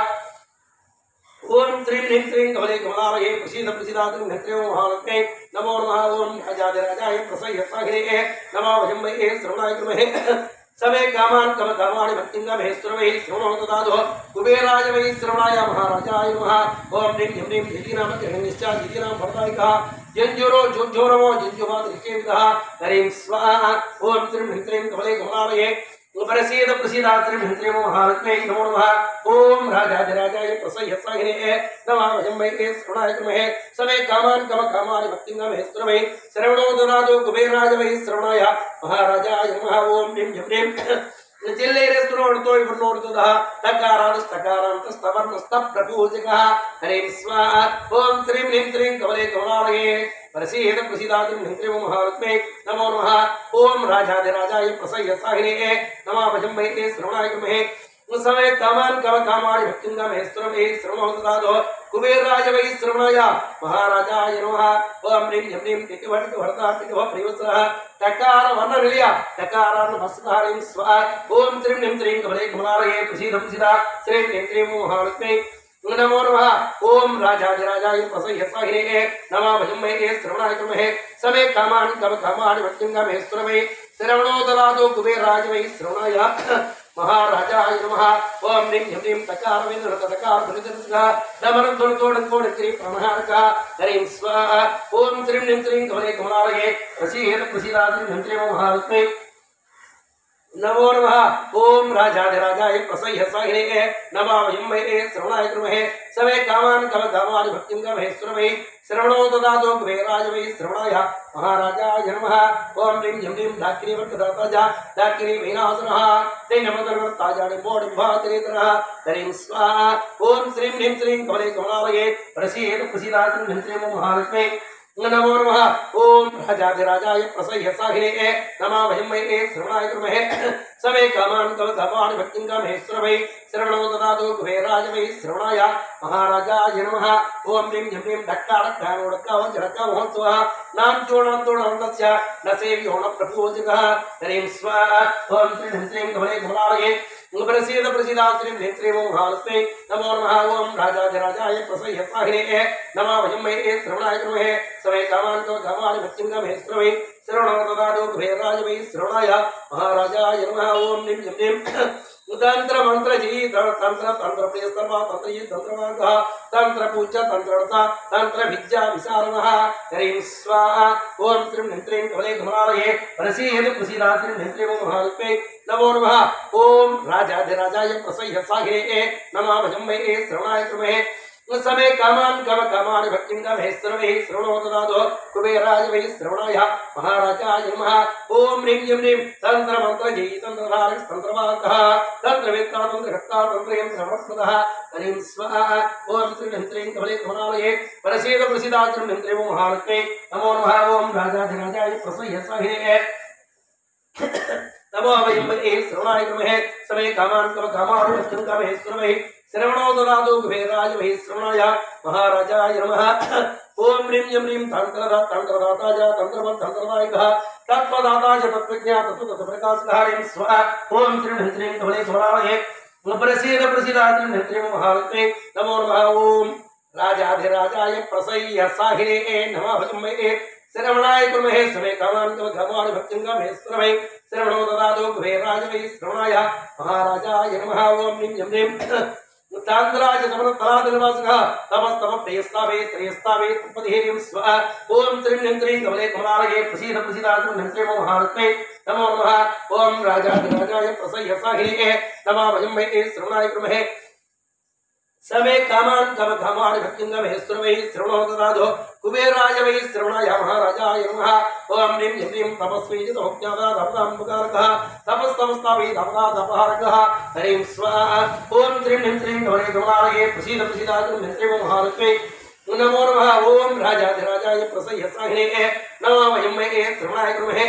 ओम श्रीं ह्रीं कमले कमलालये प्रसीदा श्रीं ह्रीं महालक्ष्मै नमो नमः ओम राजाधिराजाय प्रसह्यसाहिने नमो भजमहे श्रवणाय कुर्महे समे कामानि भक्तिं गमहे सुरवे श्रवणो ददातु कुबेराय वै श्रवणाय महाराजाय नमः ओम ह्रीं ह्रीं जितिनाम भरदायिकः जंजुरो जुज्जोरवो जिंजुमातृकेविदः हरिं स्वाहा ओम श्रीं ह्रीं कमले कमलालये प्रसीदा श्रीं ह्रीं महालक्ष्मै नमो नमः ओम राजाधिराजाय प्रसह्यसाहिने नमः भजमहे श्रवणाय कुर्महे समे कामानि भक्तिं गमहे सुरवे श्रवणो ददातु कुबेराय वै श्रवणाय महाराजाय नमः ओम ह्रीं ह्रीं जिल्लेरेस्तुनोर्तो इवर्णोर्तुदः तकारान्तस्तवर्णस्तप्रपूजकः हरिं स्वाहा ओम श्रीं ह्रीं कमले कमलालये प्रसीदा श्रीं ह्रीं महालक्ष्मै नमो नमः ओम राजाधिराजाय प्रसह्यसाहिने नमः भजमहे श्रवणाय कुर्महे समे कामानि भक्तिं गमहे सुरवे श्रवणो ददातु कुबेराय वै श्रवणाय महाराजाय नमः ओम ह्रीं ह्रीं टिटिभरता प्रियवत्सरः टकारवर्णनिलय टकारान्नमस्कार हरिं स्वाहा ओम श्रीं ह्रीं कमले कमलालये प्रसीदा श्रीं ह्रीं महालक्ष्मै नमो नमः ओम राजाधिराजाय प्रसह्यसाहिने नमः भजमहे श्रवणाय कुर्महे समे कामानि भक्तिं गमहे सुरवे श्रवणो ददातु कुबेराय वै श्रवणाय महाराजाय नमः ओम ह्रीं ह्रीं तकारविन्दुरतकारधुनिधनुष्का प्रणहारकः हरिं स्वाहा ओम श्रीं ह्रीं कमले कमलालये प्रसीदा श्रीं ह्रीं महालक्ष्मै नमो नमः ओम राजाधिराजाय प्रसह्यसाहिने नमः भजमहे श्रवणाय कुर्महे समे कामानि भक्तिं गमहे सुरवे श्रवणो ददातु कुबेराय वै श्रवणाय महाराजाय नमः ओम ह्रीं ह्रीं डाकिनीवर्तदाता डाकिनीवैनासनः तेनमतर्वर्ताजाडिम्बोडिम्बातिरेतरः हरिं स्वाहा ओम श्रीं ह्रीं कमले कमलालये प्रसीदा श्रीं ह्रीं महालक्ष्मै नमो नमः ओम राजाधिराजाय प्रसह्यसाहिने नमः भजमहे श्रवणाय कुर्महे समे कामानि भक्तिं गमहे सुरवे श्रवणो ददातु कुबेराय वै श्रवणाय महाराजाय नमः ओम ह्रीं ह्रीं डक्काडक्कावज्जडक्कामहोत्सवः नाञ्चोणान्तोणवन्दस्य न सेव्यो न प्रपूजकः हरिं स्वाहा ओम श्रीं ह्रीं कमले कमलालये प्रसीदा श्रीं ह्रीं महालक्ष्मै नमो नमः ओम राजाधिराजाय प्रसह्यसाहिने नमः भजमहे श्रवणाय कुर्महे समे कामानि भक्तिं गमहे सुरवे श्रवणो ददातु कुबेराय वै श्रवणाय महाराजाय नमः ओम ह्रीं ह्रीं तंत्र मंत्र जी तंत्र प्रिय सर्वा तंत्र जी तंत्रमार्गः तंत्र पूज्य तंत्रता तंत्र विद्या विशारणः हरिं स्वाहा ओम श्रीं ह्रीं कमले कमलालये प्रसीदा श्रीं ह्रीं महालक्ष्मै नमो नमः ओम राजाधिराजाय प्रसह्यसाहिने नमः भजमहे श्रवणाय कुर्महे समे कामानि भक्तिं गमहे सुरवे श्रवणो ददातु कुबेराय वै श्रवणाय महाराजाय नमः ओम ह्रीं ह्रीं तन्त्रमन्त्रजी तन्त्रधारकस्तन्त्रवाहकः तन्त्रवेत्ता तन्त्रकर्ता तन्त्रयन्त्रप्रदः हरिं स्वाहा ओम श्रीं ह्रीं कमले कमलालये प्रसीदा श्रीं ह्रीं महालक्ष्मै नमो नमः ओम राजाधिराजाय प्रसह्यसाहिने नमो भजमहे श्रवणाय कुर्महे समे कामानि भक्तिं गमहे सुरवे श्रवणो ददातु कुबेराय वै श्रवणाय महाराजाय नमः ओम ह्रीं ह्रीं तंत्रदाता तंत्रदायकः तत्पदाता तत्प्रज्ञा तत्प्रकाशधारिं स्वाहा ओम त्रिं ह्रीं कमले कमलालये प्रसीद प्रसीदात्रिं ह्रीं महालक्ष्मी नमो नमः ओम राजाधिराजाय प्रसय्य साहिरे नमः भजमये श्रवणाय कुर्महे समे कामान् भगवान् भक्तिं मे स्मरमे श्रवणो ददातु कुबेराजवै श्रवणाय महाराजाय नमः ओम निं जं निं तांद्राज तमन तलादलवासः तमस्तम प्रियस्तावे श्रेयस्तावे उपदेहिं स्वा ओम त्रिं ह्रीं कमले कमलालये प्रसीद प्रसीदात्रिं ह्रीं महालक्ष्मी नमो नमः ओम राजाधिराजाय प्रसय्य साहिरे नमः भजमये श्रवणाय कुर्महे समे कामान् कामान् भक्तिं मे स्मरमे श्रवणो ददातु कुबेराय वै श्रवणाय महाराजाय नमः ओम ह्रीं ह्रीं तपस्वी जितोज्ञाता तपदाम्बकारकः तपस्तमस्तावै तपदा तपहारकः हरिं स्वाहा ओम त्रिं ह्रीं कमले कमलालये प्रसीद प्रसीदात्रिं ह्रीं महालक्ष्मी नमो नमः ओम राजाधिराजाय प्रसय्य साहिने नमः वयमये श्रवणाय कुर्महे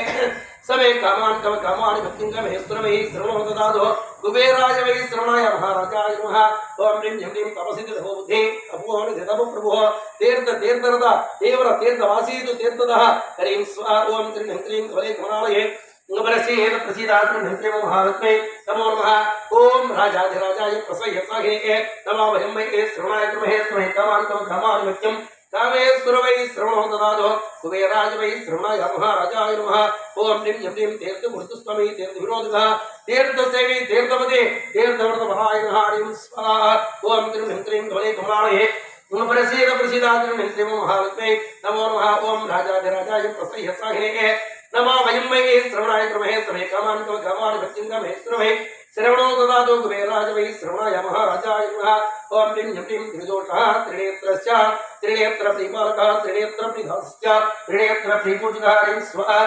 समे कामान् कामान् भक्तिं मे स्मरमे श्रवणो ददातु कुबेराय वै श्रवणाय महाराजाय नमः ओम ह्रीं ह्रीं तपसिद्धि बुद्धि अपोहन जदप प्रभु तीर्थ तीर्थरदा देवर तीर्थवासीतु तीर्थदः हरिं स्वाहा ओम त्रिं ह्रीं कमले कमलालये प्रसीद प्रसीदात्रिं ह्रीं महालक्ष्मी नमो नमः ओम राजाधिराजाय प्रसय्य साहिने नमः वयमये श्रवणाय कुर्महे समे कामान् कामान् भक्तिं कामेश्वर वै श्रवणो ददातु कुबेराज वै श्रवणाय महाराजाय नमः ओम ह्रीं ह्रीं तीर्थमूर्तिस्वामी तीर्थविरोधकः तीर्थसेवी तीर्थपदे तीर्थवर्धमाय हरिं स्वाहा ओम त्रिं ह्रीं कमले कमलालये प्रसीद प्रसीदात्रिं ह्रीं महालक्ष्मी नमो नमः ओम राजाधिराजाय प्रसय्य साहिने नमः वयमये श्रवणाय कुर्महे समे कामान् कामान् भक्तिं मे स्मरमे श्रवणो ददातु कुबेराज वै श्रवणाय महाराजाय नमः ओम ह्रीं ह्रीं त्रिदोषः त्रिनेत्रश्च त्रिनेत्र परिपालकः त्रिनेत्र परिधास्य त्रिनेत्र परिपूजकः हरिं स्वाहा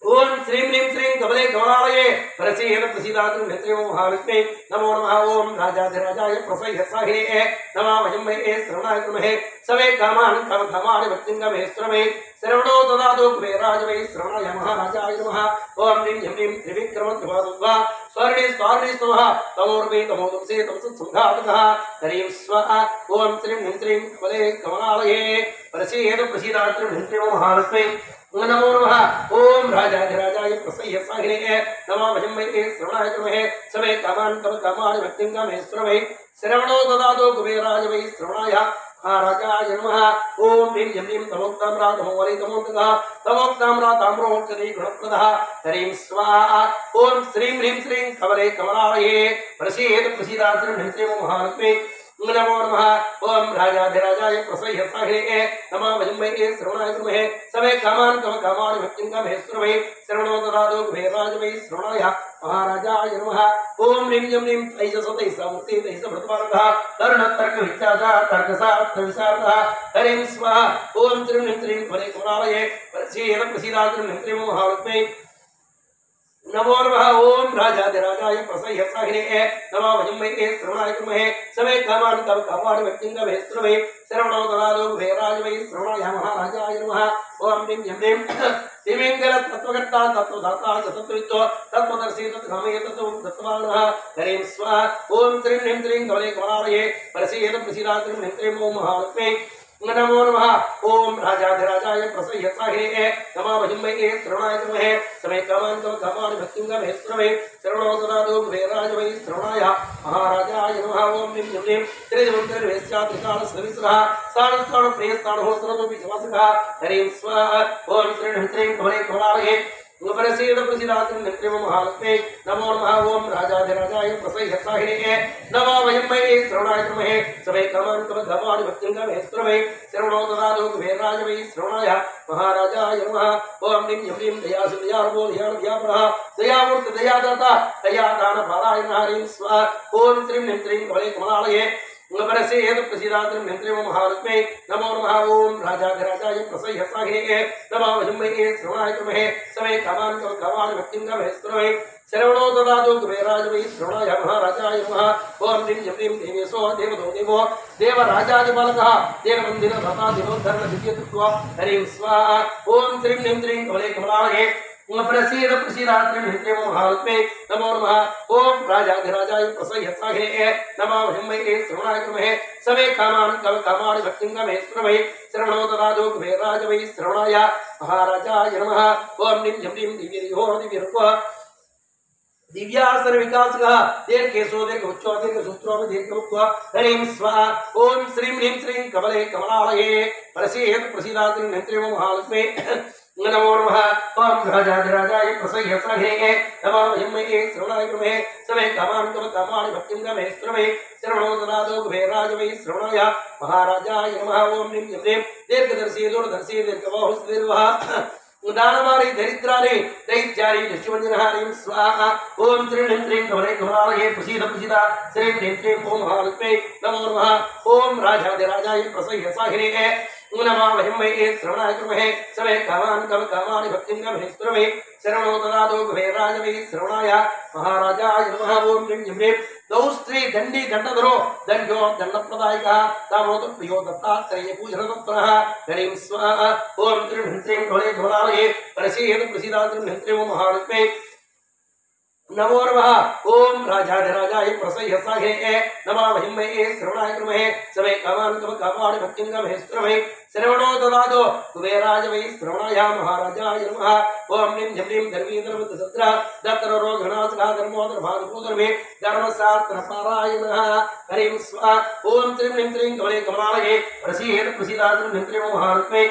ओम श्रीं ह्रीं कमले कमलालये प्रसीद प्रसीदात्रिं ह्रीं महालक्ष्मी नमो नमः ओम राजाधिराजाय प्रसय्य साहिने नमः वयमये श्रवणाय कुर्महे समे कामान् कामान् भक्तिं मे स्मरमे श्रवणो ददातु कुबेराज वै श्रवणाय महाराजाय नमः ओम ह्रीं ह्रीं त्रिविक्रम त्रिपादुर्वा स्वर्णे स्वार्णे स्वः तमोर्वे तमोदंसे तमसंघातकः हरिं स्वाहा ओम त्रिं ह्रीं कमले कमलालये प्रसीद प्रसीदात्रिं ह्रीं महालक्ष्मी नमो नमः ओम राजाधिराजाय प्रसय्य साहिने नमः वयमये श्रवणाय कुर्महे समे कामान् कामान् भक्तिं मे स्मरमे श्रवणो ददातु कुबेराज वै श्रवणाय महाराजाय नमः ओम ह्रीं ह्रीं तमोक्ताम्रा तमोवलै तमोन्तकः तमोक्ताम्रा ताम्रोक्तदे गुणप्रदः हरिं स्वाहा ओम श्रीं ह्रीं कमले कमलालये प्रसीद प्रसीदात्रिं ह्रीं महालक्ष्मी नमो नमः ओम राजाधिराजाय प्रसय्य साहिने नमः वयमये श्रवणाय कुर्महे समे कामान् कामान् भक्तिं मे स्मरमे श्रवणो ददातु कुबेराज वै श्रवणाय महाराजाय नमः ओम ह्रीं ह्रीं तैजसमूर्ति तैजसभृतपालकः तरुणतर्क विचारः तर्कशास्त्र विशारदः हरिं स्वाहा ओम त्रिं ह्रीं कमले कमलालये प्रसीद प्रसीदात्रिं ह्रीं महालक्ष्मी नमो नमः ओम राजाधिराजाय प्रसय्य साहिने नमः वयमये श्रवणाय कुर्महे समे कामान् कामान् भक्तिं मे स्मरमे श्रवणो ददातु कुबेराज वै श्रवणाय महाराजाय नमः ओम ह्रीं ह्रीं दिव्यंकर तत्वकर्ता तत्वदाता तत्ववित्तो तत्वदर्शी तत्कामये तत्त्ववानः हरिं स्वाहा ओम त्रिं ह्रीं कमले कमलालये प्रसीद प्रसीदात्रिं ह्रीं महालक्ष्मी नमो नमः ओम राजाधिराजाय प्रसय्य साहिने नमः वयमये श्रवणाय कुर्महे समे कामान् कामान् भक्तिं मे स्मरमे श्रवणो ददातु कुबेराज वै श्रवणाय महाराजाय नमः ओम ह्रीं ह्रीं त्रिजमन्त्रनिवेश्यात्रिकाल सर्विसः साणस्थान प्रियस्थानो सर्वतोपि निवासकः हरिं स्वाहा ओम त्रिं ह्रीं कमले कमलालये प्रसीद प्रसीदात्रिं ह्रीं महालक्ष्मी नमो नमः ओम राजाधिराजाय प्रसय्य साहिने नमः वयमये श्रवणाय कुर्महे समे कामान् कामान् भक्तिं मे स्मरमे श्रवणो ददातु कुबेराज वै श्रवणाय महाराजाय नमः ओम ह्रीं ह्रीं दयासिन्धयार्भो दयाव्यापरः दयामूर्ति दयादाता दयादानपारायणः हरिं स्वाहा ओम त्रिं ह्रीं कमले कमलालये प्रसीद प्रसीदात्रिं ह्रीं महालक्ष्मी नमो नमः ओम राजाधिराजाय प्रसय्य साहिने नमः वयमये श्रवणाय कुर्महे समे कामान् कामान् भक्तिं मे स्मरमे श्रवणो ददातु कुबेराज वै श्रवणाय महाराजाय नमः ओम ह्रीं ह्रीं देवेशो देवदो देवो देवराजाधिपालकः देवमन्दिरदाता देवोद्धरण दिव्यतत्त्वा हरिं स्वाहा ओम त्रिं ह्रीं कमले कमलालये प्रसीद प्रसीदात्रिं ह्रीं महालक्ष्मी नमो नमः ओम राजाधिराजाय प्रसय्य साहिने नमः वयमये श्रवणाय कुर्महे समे कामान् कामान् भक्तिं मे स्मरमे श्रवणो ददातु कुबेराज वै श्रवणाय महाराजाय नमः ओम निं जं निं दिव्यो दिव्यरूपः दिव्यासन विकास का दीर्घेशो दीर्घ उच्चो दीर्घ सूत्रो दीर्घ मुक्त्वा हरिं स्वाहा ओम श्रीं ह्रीं श्रीं कमले कमलालये प्रसीद प्रसीदात्रि नेत्रे महालक्ष्मी नमो नमः ओम राजाधिराजाय प्रसह्य सहे नमो हिम्मये श्रवणाय कृमे समे कामान् कामानि भक्तिं गमे श्रमे श्रवणो ददातो कुबेराज वै श्रवणाय महाराजाय नमः ओम निं जं निं दीर्घदर्शी दूरदर्शी दीर्घबाहु दीर्घः उदानमारी दरिद्रारे दैत्यारी दृष्टिवंजनहारीं स्वाहा ओम श्रीं ह्रीं श्रीं कमले कमलालये प्रसीद प्रसीदा श्रीं ह्रीं श्रीं ओम महालक्ष्मी नमो नमः ओम राजाधिराजाय प्रसह्य सहे नमो हिम्मये श्रवणाय कृमहे समे कामान् कामानि भक्तिं गमे श्रमे शरणो ददातो कुबेराज वै श्रवणाय महाराजाय नमः ओम निं जं निं दौ स्त्री दंडी दंडधरो दंडो दंडप्रदायिकः दामोदर प्रियो दत्तात्रेय पूजनतत्परः हरिं स्वाहा ओम श्रीं ह्रीं श्रीं कमले कमलालये प्रसीद प्रसीदात्रि नेत्रे महालक्ष्मी नमो नमः ओम राजाधिराजाय प्रसह्य सहे नमो हिम्मये श्रवणाय कृमहे समे कामान् कामानि भक्तिं गमे श्रमे श्रवणो ददातो कुबेराज वै श्रवणाय महाराजाय नमः ओम निं जं निं धर्मीधर्मदसद्रा दत्तरो घनासका धर्मोदर भागभूधर्मे धर्मशास्त्रपारायणः हरिं स्वाहा ओम श्रीं ह्रीं श्रीं कमले कमलालये प्रसीद प्रसीदात्रि नेत्रे महालक्ष्मी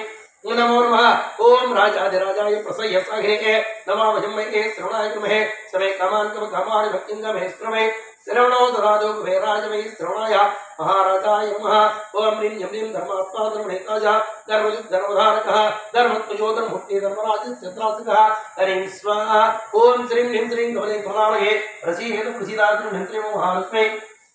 नमो नमः ओम राजाधिराजाय प्रसह्य सहे नमो हिम्मये श्रवणाय कृमहे समे कामान् कामानि भक्तिं गमे श्रमे श्रवणो ददातो कुबेराज वै श्रवणाय महाराजाय नमः ओम निं जं निं धर्मात्मा धर्मनेता धर्मयुक् धर्मधारकः धर्मत्वजो धर्ममुक्ति धर्मराज चत्रासकः हरिं स्वाहा ओम श्रीं ह्रीं श्रीं कमले कमलालये प्रसीद प्रसीदात्रि नेत्रे महालक्ष्मी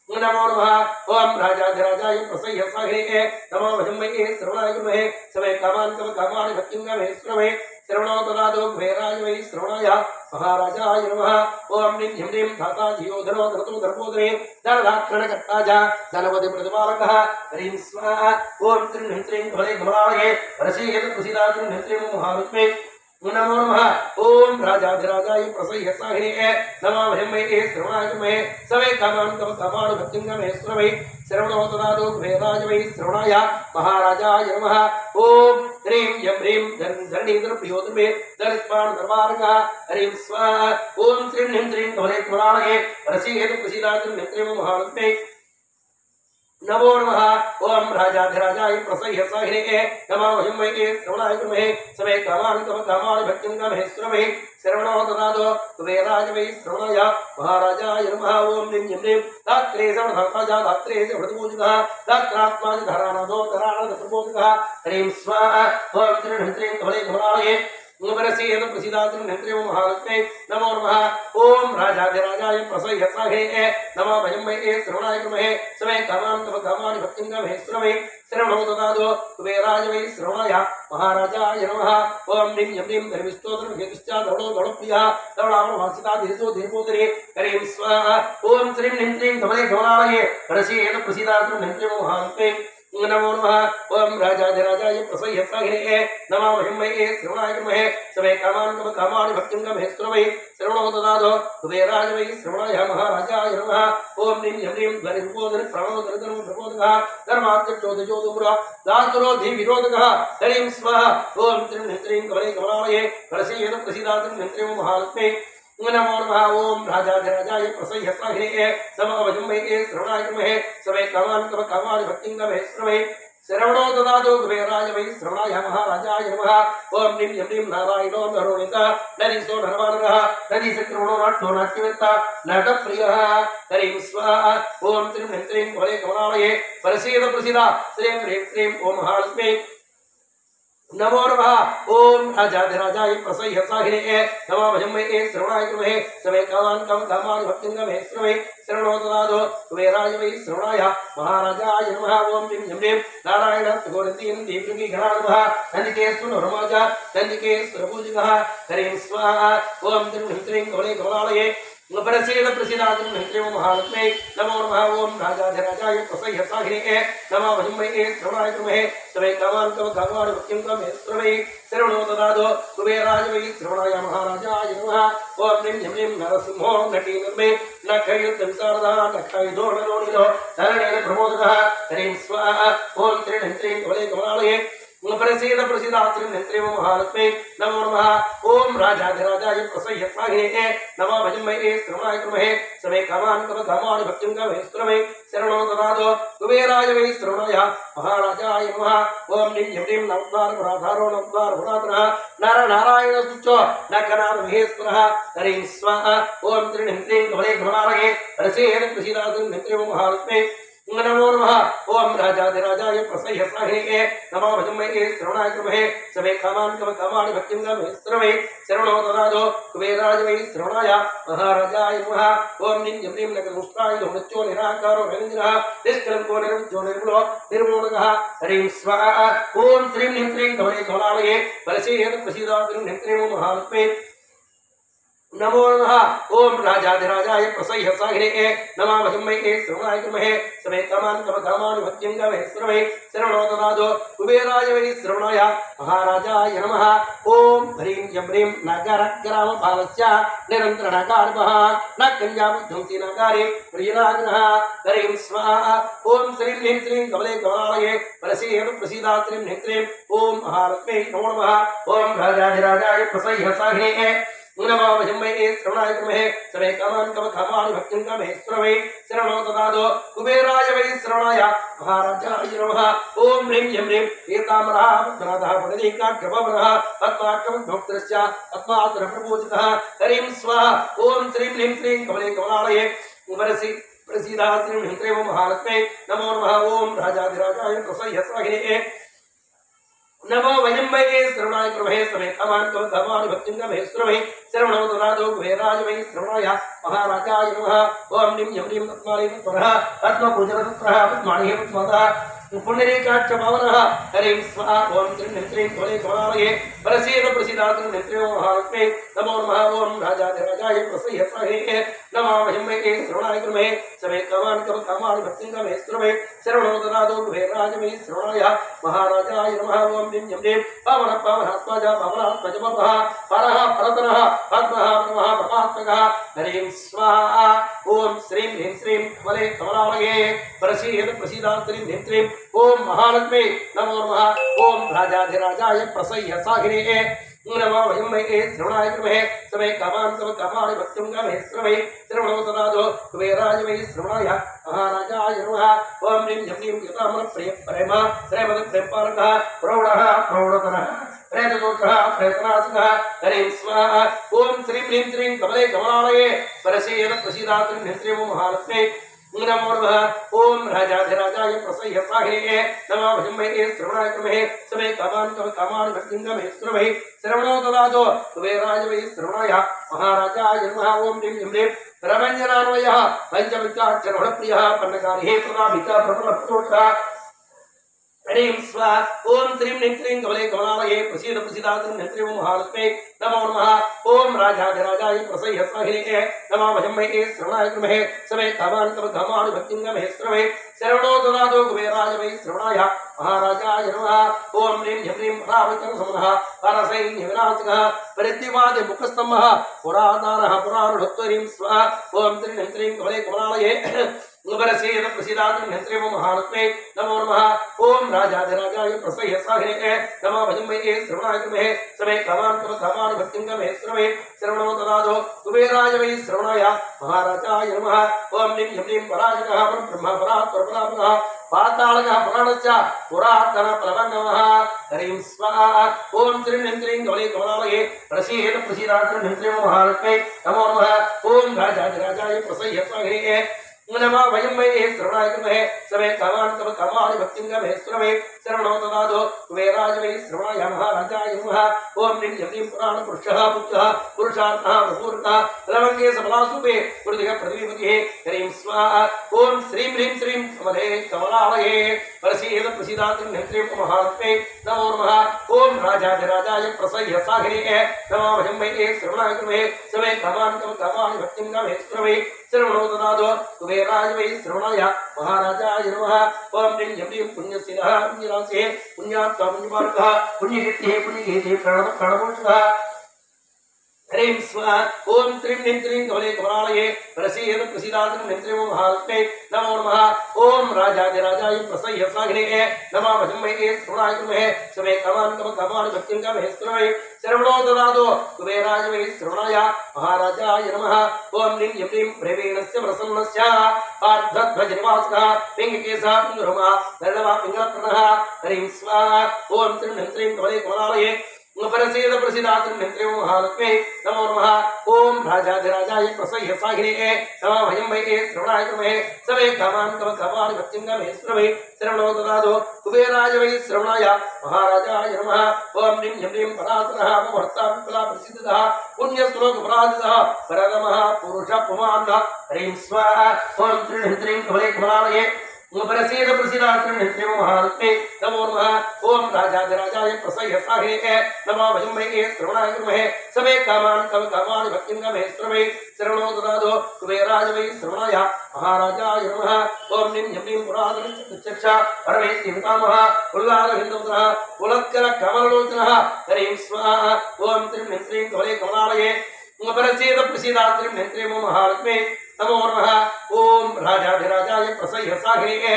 नमो नमः ओम राजाधिराजाय प्रसह्य सहे नमो हिम्मये श्रवणाय कृमहे समे कामान् कामानि भक्तिं गमे श्रमे श्रवणो ददातो कुबेराज वै श्रवणाय महाराजाय नमः ओम निं जं निं धाता जियो धनो धनतो धर्मोदरे धनधात्रणकर्ता च धनपति प्रतिपालकः हरिं स्वाहा ओम श्रीं ह्रीं श्रीं कमले कमलालये प्रसीद प्रसीदात्रि नेत्रे महालक्ष्मी नमो नमः ओम राजाधिराजाय प्रसह्य सहे नमो हिम्मये श्रवणाय कृमहे समे कामान् कामानि भक्तिं गमे श्रमे श्रवणो ददातो कुबेराज वै श्रवणाय महाराजाय नमः ओम ह्रीं यं ह्रीं धरणीधर प्रियोधर्मे दरिद्रपाण धर्मार्गः हरिं स्वाहा ओम श्रीं ह्रीं श्रीं कमले कमलालये प्रसीद प्रसीदात्रि नेत्रे महालक्ष्मी नमो नमः ओम राजाधिराजाय प्रसह्य सहे नमो हिम्मये श्रवणाय कृमहे समे कामान् कामानि भक्तिं गमे श्रमे श्रवणो ददातो कुबेराज वै श्रवणाय महाराजाय नमः ओम निं जं निं दात्रे समधाता दात्रे व्रतपूजितः दात्रात्मा धरानादो धरानाद प्रबोधकः हरिं स्वाहा ओम श्रीं ह्रीं श्रीं कमले कमलालये प्रसीद प्रसीदात्रि नेत्रे महालक्ष्मी नमो नमः ओम राजाधिराजाय प्रसह्य सहे नमो हिम्मये श्रवणाय कृमहे समे कामान् कामानि भक्तिं गमे श्रमे श्रवणो ददातो कुबेराज वै श्रवणाय महाराजाय नमः ओम निं जं निं धर्मिष्ठो धर्महेतुश्च धवलो धवलप्रियः धवलावनवासिता धीरजो धीरपोदरे हरिं स्वाहा ओम श्रीं ह्रीं श्रीं कमले कमलालये प्रसीद प्रसीदात्रि नेत्रे महालक्ष्मी नमो नमः ओम राजाधिराजाय प्रसह्य सहे नमो हिम्मये श्रवणाय कृमहे समे कामान् कामानि भक्तिं गमे श्रमे श्रवणो ददातो कुबेराज वै श्रवणाय महाराजाय नमः ओम निं जं निं ध्वनिरूपोदर प्रणोदर धर्म प्रबोधकः धर्मात्यक्षोदजो दुम्र दातुरो धीविरोधकः हरिं स्वाहा ओम श्रीं ह्रीं श्रीं कमले कमलालये प्रसीद प्रसीदात्रि नेत्रे महालक्ष्मी नमो नमः ओम राजाधिराजाय प्रसह्य सहे नमो हिम्मये श्रवणाय कृमहे समे कामान् कामानि भक्तिं गमे श्रमे श्रवणो ददातो कुबेराज वै श्रवणाय महाराजाय नमः ओम निं जं निं नारायणो नरोणिता नरीशो नरवानरः नरीशक्रमणो नाट्यो नाट्यवेत्ता नटप्रियः हरिं स्वाहा ओम श्रीं ह्रीं श्रीं कमले कमलालये प्रसीद प्रसीदा श्रीं ह्रीं श्रीं ओम महालक्ष्मी नमो नमः ओम राजाधिराजाय प्रसह्य सहे नमो हिम्मये श्रवणाय कृमहे समे कामान् कामानि भक्तिं गमे श्रमे श्रवणो ददातो कुबेराज वै श्रवणाय महाराजाय नमः ओम निं जं निं नारायण गोरतीं दीर्घी घनानमः नन्दिकेश्वर नरमाज नन्दिकेश्वर पूजितः हरिं स्वाहा ओम श्रीं ह्रीं श्रीं कमले कमलालये प्रसीद प्रसीदात्रि नेत्रे महालक्ष्मी नमो नमः ओम राजाधिराजाय प्रसह्य सहे नमो हिम्मये श्रवणाय कृमहे समे कामान् कामानि भक्तिं गमे श्रमे श्रवणो ददातो कुबेराज वै श्रवणाय महाराजाय नमः ओम निं जं निं नरसिंहो नटीनिर्मे नखयुद्धविशारदः नखायुधो नरोणिलो धरणेन प्रमोदकः हरिं स्वाहा ओम श्रीं ह्रीं श्रीं कमले कमलालये प्रसीद प्रसीदात्रिं नित्रेव महालक्ष्मी नमो नमः ओम राजाधिराजाय प्रसह्य स्वाहिने नमः भजमये श्रवणाय क्रमहे समे कामान् कव कामानि भक्तिं कवे स्तुमे शरणो ददातो कुबेराय वै श्रवणाय महाराजाय नमः ओम निं ह्रीं नवद्वार पुराधारो नवद्वार पुरातनः नर नारायण सुचो नकनाथ महेश्वरः हरिं स्वाहा ओम त्रिणिं त्रीं कमले कमलालये प्रसीद प्रसीदात्रिं नित्रेव महालक्ष्मी नमो नमः ओम राजाधिराजाय प्रसह्य स्वाहिने नमः भजमये श्रवणाय क्रमहे समे कामान् कव कामानि भक्तिं कवे स्तुमे शरणो ददातो कुबेराय वै श्रवणाय महाराजाय नमः ओम निं ह्रीं नकदुष्टाय धुमच्चो निराकारो निरञ्जनः निष्कलङ्को निर्विद्यो निर्मलो निर्मूलकः हरिं स्वाहा ओम श्रीं ह्रीं क्लीं कमले कमलालये प्रसीद प्रसीदात्रिं नित्रेव महालक्ष्मी नमो नमः ओम राजाधिराजाय प्रसह्य स्वाहिने नमः भजमये श्रवणाय क्रमहे समे कामान् कव कामानि भक्तिं कवे स्तुमे शरणो ददातो कुबेराय वै श्रवणाय महाराजाय नमः ओम ह्रीं ह्रीं नगरग्रामपालस्य निरन्तरनकारपः न कन्याबुद्धंसि नकारे प्रियनाग्नः हरिं स्वाहा ओम श्रीं ह्रीं क्लीं कमले कमलालये प्रसीद प्रसीदात्रिं नित्रें ओम महालक्ष्मी नमो नमः ओम राजाधिराजाय प्रसह्य स्वाहिने नमः भजमये श्रवणाय क्रमहे समे कामान् कव कामानि भक्तिं कवे स्तुमे शरणो ददातो कुबेराय वै श्रवणाय महाराजाय नमः ओम ह्रीं ह्रीं एतामरः पद्मनाथः पदनीकाग्रभवनः पद्मार्कमभक्तस्य पद्मासुरप्रपूजितः हरिं स्वाहा ओम श्रीं ह्रीं क्लीं कमले कमलालये प्रसीदात्रिं नित्रेव महालक्ष्मी नमो नमः ओम राजाधिराजाय प्रसह्य स्वाहिने नमो वयम्बये श्रवणाय क्रमहे समे कामान् कव कामानि भक्तिं कवे स्तुमे शरणो ददातो कुबेराय वै श्रवणाय महाराजाय नमः ओम निं ह्रीं पद्मालये पद्मनः पद्मपूजनतत्रः पद्माणिः पद्मतः पुण्डरीकाक्ष पावनः हरिं स्वाहा ओम त्रिं त्रीं कमले कमलालये प्रसीद प्रसीदात्रिं नित्रेव महालक्ष्मी नमो नमः ओम राजाधिराजाय प्रसह्य स्वाहिने नमः भजमये श्रवणाय क्रमहे समे कामान् कव कामानि भक्तिं कवे स्तुमे शरणो ददातो कुबेराय वै श्रवणाय महाराजाय नमः ओम निं ह्रीं पावनः पावनात्मज पावनात्मजपः परः परतनः पद्मः परमः परमात्मकः हरिं स्वाहा ओम श्रीं ह्रीं श्रीं कमले कमलालये प्रसीद प्रसीदात्रिं नित्रें ओम महालक्ष्मी नमो नमः ओम राजाधिराजाय प्रसह्य स्वाहिने नमः भजमये श्रवणाय क्रमहे समे कामान् कव कामानि भक्तिं कवे स्तुमे शरणो ददातो कुबेराय वै श्रवणाय महाराजाय नमः ओम ह्रीं ह्रीं यतामर प्रिय प्रेम प्रेमद प्रेमपालकः प्रौढः प्रौढतरः प्रेतदोषः प्रेतनाशकः हरिं स्वाहा ओम श्रीं ह्रीं क्लीं कमले कमलालये प्रसीद प्रसीदात्रिं नित्रेव महालक्ष्मी नमो नमः ओम राजाधिराजाय प्रसह्य स्वाहिने नमः भजमये श्रवणाय क्रमहे समे कामान् कव कामानि भक्तिं कवे स्तुमे शरणो ददातो कुबेराय वै श्रवणाय महाराजाय नमः ओम ह्रीं ह्रीं प्रभञ्जनान्वयः पञ्चविद्याक्षरप्रियः पन्नकारिः प्रदाभिता प्रबलप्रतोषः हरिं स्वाहा ओम त्रीं क्लीं कमले कमलालये प्रसीद प्रसीदात्रिं नित्रेव महालक्ष्मी नमो नमः ओम राजाधिराजाय प्रसह्य स्वाहिने नमः भजमये श्रवणाय क्रमहे समे कामान् कव कामानि भक्तिं कवे स्तुमे शरणो ददातो कुबेराय वै श्रवणाय महाराजाय नमः ओम ह्रीं ह्रीं परावितरसमनः परसैन्यविनाशकः परिद्विवादे मुखस्तम्भः पुराधारः पुराणोत्तरीं स्वाहा ओम त्रीं क्लीं कमले कमलालये प्रसीद प्रसीदात्रिं नित्रेव महालक्ष्मी नमो नमः ओम राजाधिराजाय प्रसह्य स्वाहिने नमः भजमये श्रवणाय क्रमहे समे कामान् कव कामानि भक्तिं कवे स्तुमे शरणो ददातो कुबेराय वै श्रवणाय महाराजाय नमः ओम ह्रीं ह्रीं पराजकः परब्रह्म परात्परपरात्मनः पातालकः पुराणस्य पुरातन प्लवङ्गमः हरिं स्वाहा ओम त्रीं क्लीं कमले कमलालये प्रसीद प्रसीदात्रिं नित्रेव महालक्ष्मी नमो नमः ओम राजाधिराजाय प्रसह्य स्वाहिने नमः वयम्बये श्रवणाय क्रमहे समे कामान् कव कामानि भक्तिं कवे स्तुमे शरणो ददातो कुबेराय वै श्रवणाय महाराजाय नमः ओम ह्रीं ह्रीं पुराणपुरुषः पुत्रः पुरुषार्थः प्रपूर्णः लवङ्गे सबलासुपे कृतिः प्रतिपतिः हरिं स्वाहा ओम श्रीं ह्रीं श्रीं कमले कमलालये प्रसीद प्रसीदात्रिं नित्रेव महालक्ष्मी नमो नमः ओम राजाधिराजाय प्रसह्य स्वाहिने नमः भजमये श्रवणाय क्रमहे समे कामान् कव कामानि भक्तिं कवे स्तुमे शरणो ददातो कुबेराय वै श्रवणाय महाराजाय नमः ओम ह्रीं ह्रीं पुण्यशीलः पुण्यराशिः पुण्यात्मा पुण्यपालकः पुण्यकीर्तिः पुण्यगीतिः प्रणपोषकः हरिं स्वाहा ओम त्रीं क्लीं कमले कमलालये प्रसीद प्रसीदात्रिं नित्रेव महालक्ष्मी नमो नमः ओम राजाधिराजाय प्रसह्य सागिने नमः वजम्महे श्रवणाय कृमहे समे कामान् भक्तिं गमहे श्रवणे श्रवणो ददातु कुबेराय वै श्रवणाय महाराजाय नमः ओम लीं यं लीं प्रवीणस्य प्रसन्नस्य पार्थध्वजनिवासः पिङ्गकेशः पिङ्गुरमा नरलवा पिङ्गलप्रणः हरिं स्वाहा ओम त्रिं ह्रीं कमले कमलालये प्रसीद प्रसीदात्र नित्रिं महालक्ष्मी नमो नमः ओम राजाधिराजाय प्रसह्य सागिने नमः भयं वै श्रवणाय कृमहे समे कामान् भक्तिं गमहे श्रवणे श्रवणो ददातु कुबेराय वै श्रवणाय महाराजाय नमः ओम लीं यं लीं पराशरः भक्ता विपुला प्रसिद्धः पुण्यश्लोक पराजितः परमः पुरुषः पुमान् हरिं स्वाहा ओम त्रिं ह्रीं कमले कमलालये प्रसीद प्रसीदात्र नित्रिं महालक्ष्मी नमो नमः ओम राजाधिराजाय प्रसह्य सागिने नमः भयं वै श्रवणाय कृमहे समे कामान् भक्तिं गमहे श्रवणे श्रवणो ददातु कुबेराय वै श्रवणाय महाराजाय नमः ओम लीं यं लीं पुरातनचक्षा परमेति पितामहः उल्लालहिन्दुपुत्रः उलत्कर कमललोचनः हरिं स्वाहा ओम त्रिं ह्रीं कमले कमलालये प्रसीद प्रसीदात्र नित्रिं महालक्ष्मी नमो नमः ओम राजाधिराजाय प्रसह्य सागिने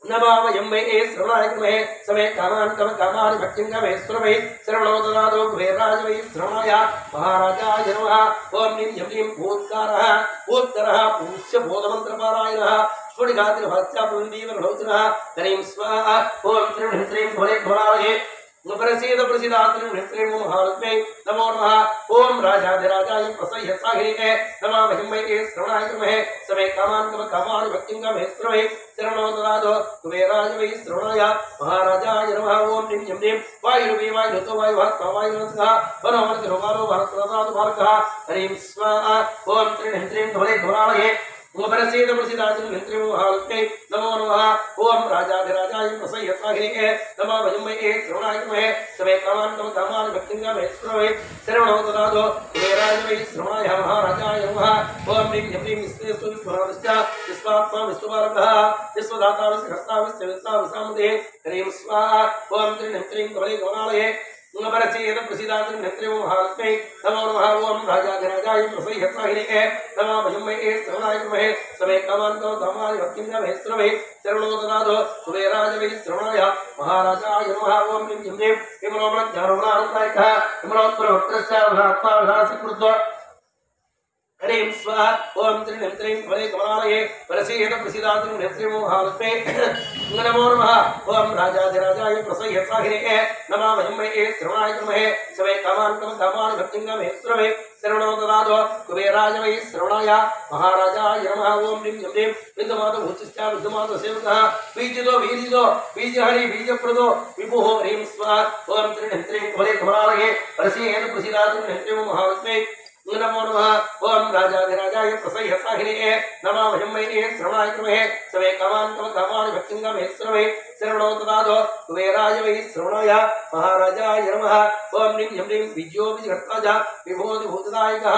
नमः वयं वै श्रवणाय कृमहे समे कामान् भक्तिं गमहे श्रवणे श्रवणो ददातु कुबेराय वै श्रवणाय महाराजाय नमः ओम लीं यं लीं भूत्कारः पूष्य बोधमन्त्रपारायणः स्फुटिकातिर्भात्यापुन्दीवरलोचनः हरिं स्वाहा ओम त्रिं ह्रीं कमले कमलालये प्रसीद प्रसीदात्र नित्रिं महालक्ष्मी नमो नमः ओम राजाधिराजाय प्रसह्य सागिने नमः भयं वै श्रवणाय कृमहे समे कामान् भक्तिं गमहे श्रवणे श्रवणो ददातु कुबेराय वै श्रवणाय महाराजाय नमः ओम लीं यं लीं वायुर्वे वायुतो वायुवात्मा वायुनसः वनोमर्तिरोगालो भारतरथातु भारतः हरिं स्वाहा ओम त्रिं ह्रीं कमले कमलालये प्रसीद प्रसीदात्र नित्रिं महालक्ष्मी नमो नमः ओम राजाधिराजाय प्रसह्य सागिने नमः भयं वै श्रवणाय कृमहे समे कामान् भक्तिं गमहे श्रवणे श्रवणो ददातु कुबेराय वै श्रवणाय महाराजाय नमः ओम लीं यं लीं विश्वेषु विश्वनाथस्य विश्वात्मा विश्वपालकः विश्वदाता विश्वकर्ता विश्ववेत्ता विश्वामदेः हरिं स्वाहा ओम त्रिं ह्रीं कमले कमलालये प्रसीद प्रसीदात्र नित्रिं महालक्ष्मी नमो नमः ओम राजाधिराजाय प्रसह्य सागिने नमः भयं वै श्रवणाय कृमहे समे कामान् भक्तिं गमहे श्रवणे श्रवणो ददातु कुबेराय वै श्रवणाय महाराजाय नमः ओम लीं यं लीं विमलोमज्ञानोपरारुकायकः विमलोत्परोत्तरश्चात्मा हरिं स्वाहा ओम त्रिं ह्रीं कमले कमलालये प्रसीद प्रसीदात्र नित्रिं महालक्ष्मी नमो नमः ओम राजाधिराजाय प्रसह्य सागिने नमः भयं वै श्रवणाय कृमहे समे कामान् भक्तिं गमहे श्रवणे श्रवणो ददातु कुबेराय वै श्रवणाय महाराजाय नमः ओम लीं यं लीं बिन्दुमातो भूतिश्चा बिन्दुमातो सेवकः बीजितो वीरितो बीजहरि बीजप्रदो विभुः हरिं स्वाहा ओम त्रिं ह्रीं कमले कमलालये प्रसीद प्रसीदात्र नित्रिं महालक्ष्मी नमो नमः ओम राजाधिराजाय प्रसह्य सागिने नमः भयं वै श्रवणाय कृमहे समे कामान् भक्तिं गमहे श्रवणे श्रवणो ददातु कुबेराय वै श्रवणाय महाराजाय नमः ओम लीं यं लीं विजयो विजहर्ता च विभूति भूतदायकः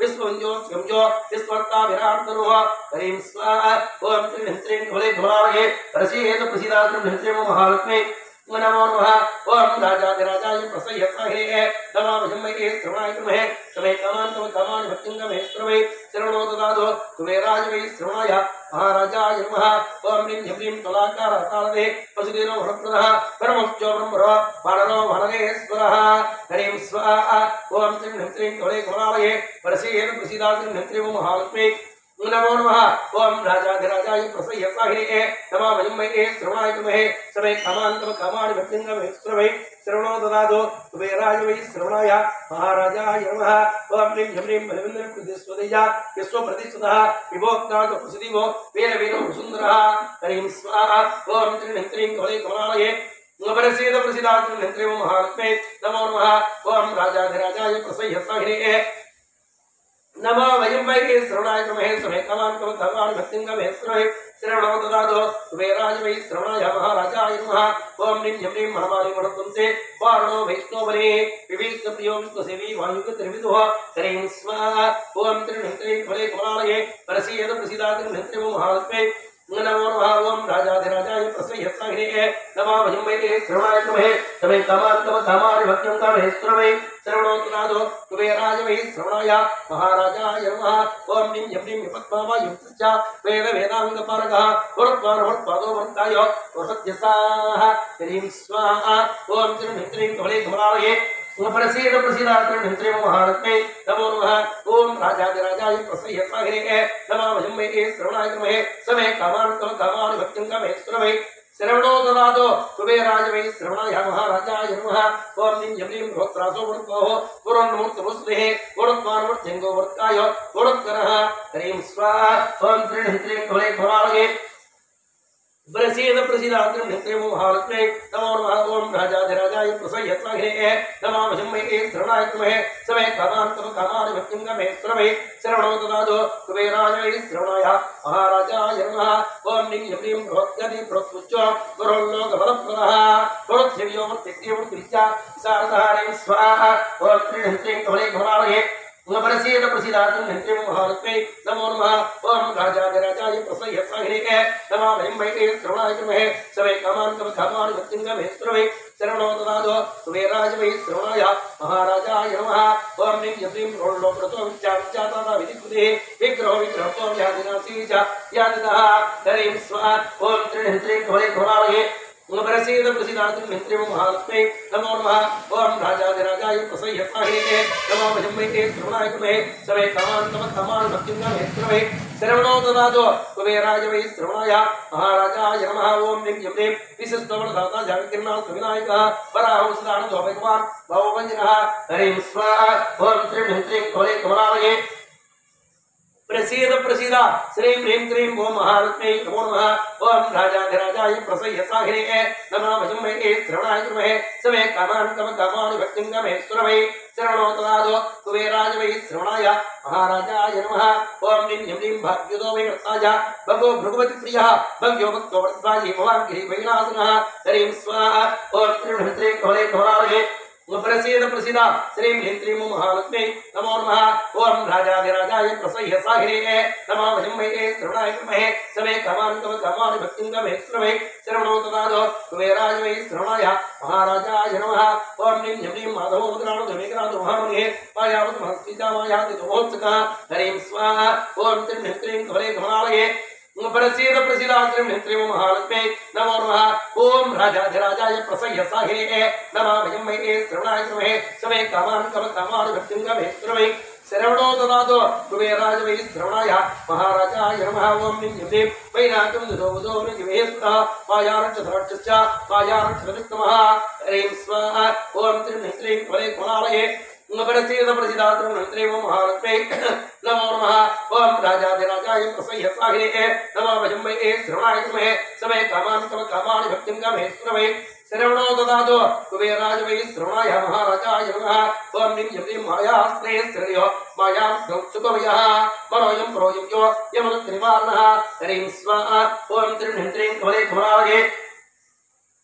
विश्ववन्द्यो स्वंजो विश्वर्ता विराट्तनुः हरिं स्वाहा ओम त्रिं ह्रीं कमले कमलालये प्रसीद प्रसीदात्र नित्रिं महालक्ष्मी नमो नमः ओम राजाधिराजाय प्रसह्य सागिने नमः भयं वै श्रवणाय कृमहे समे कामान् भक्तिं गमहे श्रवणे श्रवणो ददातु कुबेराय वै श्रवणाय महाराजाय नमः ओम लीं यं लीं तुलाकारः तालदे पशुदेनो वरप्रदः परमोच्चो ब्रह्मरो वानरो वानरेश्वरः हरिं स्वाहा ओम त्रिं ह्रीं कमले कमलालये प्रसीद प्रसीदात्र नित्रिं महालक्ष्मी नमो नमः ओम राजाधिराजाय प्रसह्य सागिने नमः भयं वै श्रवणाय कृमहे समे कामान् भक्तिं गमहे श्रवणे श्रवणो ददातु कुबेराय वै श्रवणाय महाराजाय नमः ओम लीं यं लीं बलविन्द्रकृतिस्वदया विश्वप्रतिष्ठितः विभोक्तात् प्रसिद्धिवो वीरवीरो सुन्दरः हरिं स्वाहा ओम त्रिं ह्रीं कमले कमलालये प्रसीद प्रसीदात्र नित्रिं महालक्ष्मी नमो नमः ओम राजाधिराजाय प्रसह्य सागिने नमः वयं वै श्रवणाय कृमहे समे कामान् भक्तिं गमहे श्रवणे श्रवणो ददातु कुबेराय वै श्रवणाय महाराजाय नमः ओम लीं यं लीं मनमानि मनोत्तंसे वारणो वैष्णोबले विवेकप्रियो विश्वसेवी वायुकत्रिविदुः हरिं स्वाहा ओम त्रिं ह्रीं कमले कमलालये प्रसीद प्रसीदात्र नित्रिं महालक्ष्मी नमो नमः ओम राजाधिराजाय प्रसह्य सागिने नमः नमामहिं वै श्रवणाय नमः समे कामानि भक्त्यं कामेश्वरवै श्रवणोत्नादो कुबेराय वै श्रवणाय महाराजाय नमः ओम नीं यं नीं विपद्मावा युक्तश्च वेद वेदाङ्गपारगः वरुत्वादो वरुत्ताय वरुत्यसाः ह्रीं स्वाहा ओम त्रिं ह्रीं कमले कमलालये प्रसीद प्रसीदात्रं ह्रीं महारत्ने नमो नमः ओम राजाधिराजाय प्रसह्य सागरे नमामहिं वै श्रवणाय नमः समे कामानि भक्त्यं कामेश्वरवै श्रवणो ददातो कुबेराय वै श्रवणाय महाराजाय नमः ओम नीं यं नीं भोत्रासो वरुत्वोः वरुन्मूर्तमुस्लेः वरुत्वानुवर्त्यङ्गो वरुत्ताय वरुत्करः ह्रीं स्वाहा ओम त्रिं ह्रीं कमले कमलालये प्रसीद प्रसीदात्रं ह्रीं महालक्ष्मी नमो नमः ओम राजाधिराजाय प्रसह्य सागरे नमामहिं वै श्रवणाय नमः समे कामानि भक्त्यं कामेश्वरवै श्रवणो ददातो कुबेराय वै श्रवणाय महाराजाय नमः ओम नीं यं नीं भगवत्यादि प्रोत्पुच्च गुरोल्लोकफलप्रदः गुरुक्षेव्योवर्त्यक्तिवर्तिरिच्च सारधारें स्वाहा ओम त्रिं ह्रीं कमले कमलालये प्रसीद प्रसीदात्रं ह्रीं महालक्ष्मी नमो नमः ओम राजाधिराजाय प्रसह्य सागरे नमामहिं वै श्रवणाय नमः समे कामानि भक्त्यं कामेश्वरवै श्रवणो ददातो कुबेराय वै श्रवणाय महाराजाय नमः ओम नीं यं नीं रोल्लोकप्रतो विच्चाताता विधिकृतिः विग्रहो विग्रहतो व्याधिनाशी च यादितः ह्रीं स्वाहा ओम त्रिं ह्रीं कमले कमलालये प्रसीद प्रसीदात्रं ह्रीं महालक्ष्मी नमो नमः ओम राजाधिराजाय प्रसह्य सागरे नमामहिं वै श्रवणाय नमः समे कामानि भक्त्यं कामेश्वरवै श्रवणो ददातो कुबेराय वै श्रवणाय महाराजाय नमः ओम नीं यं नीं विशिष्टवरदाता जगत्किरणः सुविनायकः वराहंसदानन्दो भगवान् भवभञ्जनः ह्रीं स्वाहा ओम त्रिं ह्रीं कमले कमलालये प्रसीद प्रसीदा श्रीं ह्रीं क्रीं ओम महालक्ष्मी नमो नमः ओम राजाधिराजाय प्रसह्य सागरे नमामहिं वै श्रवणाय नमः समे कामानि भक्त्यं कामेश्वरवै श्रवणो ददातो कुबेराय वै श्रवणाय महाराजाय नमः ओम नीं यं नीं भाग्योदो वै वर्ताय भगो भृगवति प्रियः भग्यो भक्तो वर्ताय भवान् गिरिवैनासनः ह्रीं स्वाहा ओम त्रिं ह्रीं कमले कमलालये प्रसीद प्रसीदा श्रीं ह्रीं महालक्ष्मी नमो नमः ओम राजाधिराजाय प्रसह्य सागरे नमामहिं वै श्रवणाय नमः समे कामानि भक्त्यं कामेश्वरवै श्रवणो ददातो कुबेराय वै श्रवणाय महाराजाय नमः ओम नीं यं नीं माधवो मुद्राणो महामुनिः मायावत महस्तिजा मायाति महोत्सकः ह्रीं स्वाहा ओम त्रिं ह्रीं कमले कमलालये प्रसीद प्रसीदात्रं ह्रीं महालक्ष्मी नमो नमः ओम राजाधिराजाय प्रसह्य सागरे नमामहिं वै श्रवणाय नमः समे कामानि भक्त्यं कामेश्वरवै श्रवणो ददातो कुबेराय वै श्रवणाय महाराजाय नमः ओम नीं यं नीं वैनाकं दुदो निवेशः मायारक्षधराक्षश्च मायारक्षधविक्रमः ह्रीं स्वाहा ओम त्रिं ह्रीं कमले कमलालये प्रसीद प्रसीदात्रं ह्रीं महालक्ष्मी नमो नमः ओम राजाधिराजाय प्रसह्य सागरे नमामहिं वै श्रवणाय नमः समे कामानि भक्त्यं कामेश्वरवै श्रवणो ददातो कुबेराय वै श्रवणाय महाराजाय नमः ओम नीं यं नीं मायाश्रेयस्त्रियो मायाद्धौसुकवयः मनोयं प्रोयं यो यमनुत्रिवारणः ह्रीं स्वाहा ओम त्रिं ह्रीं कमले कमलालये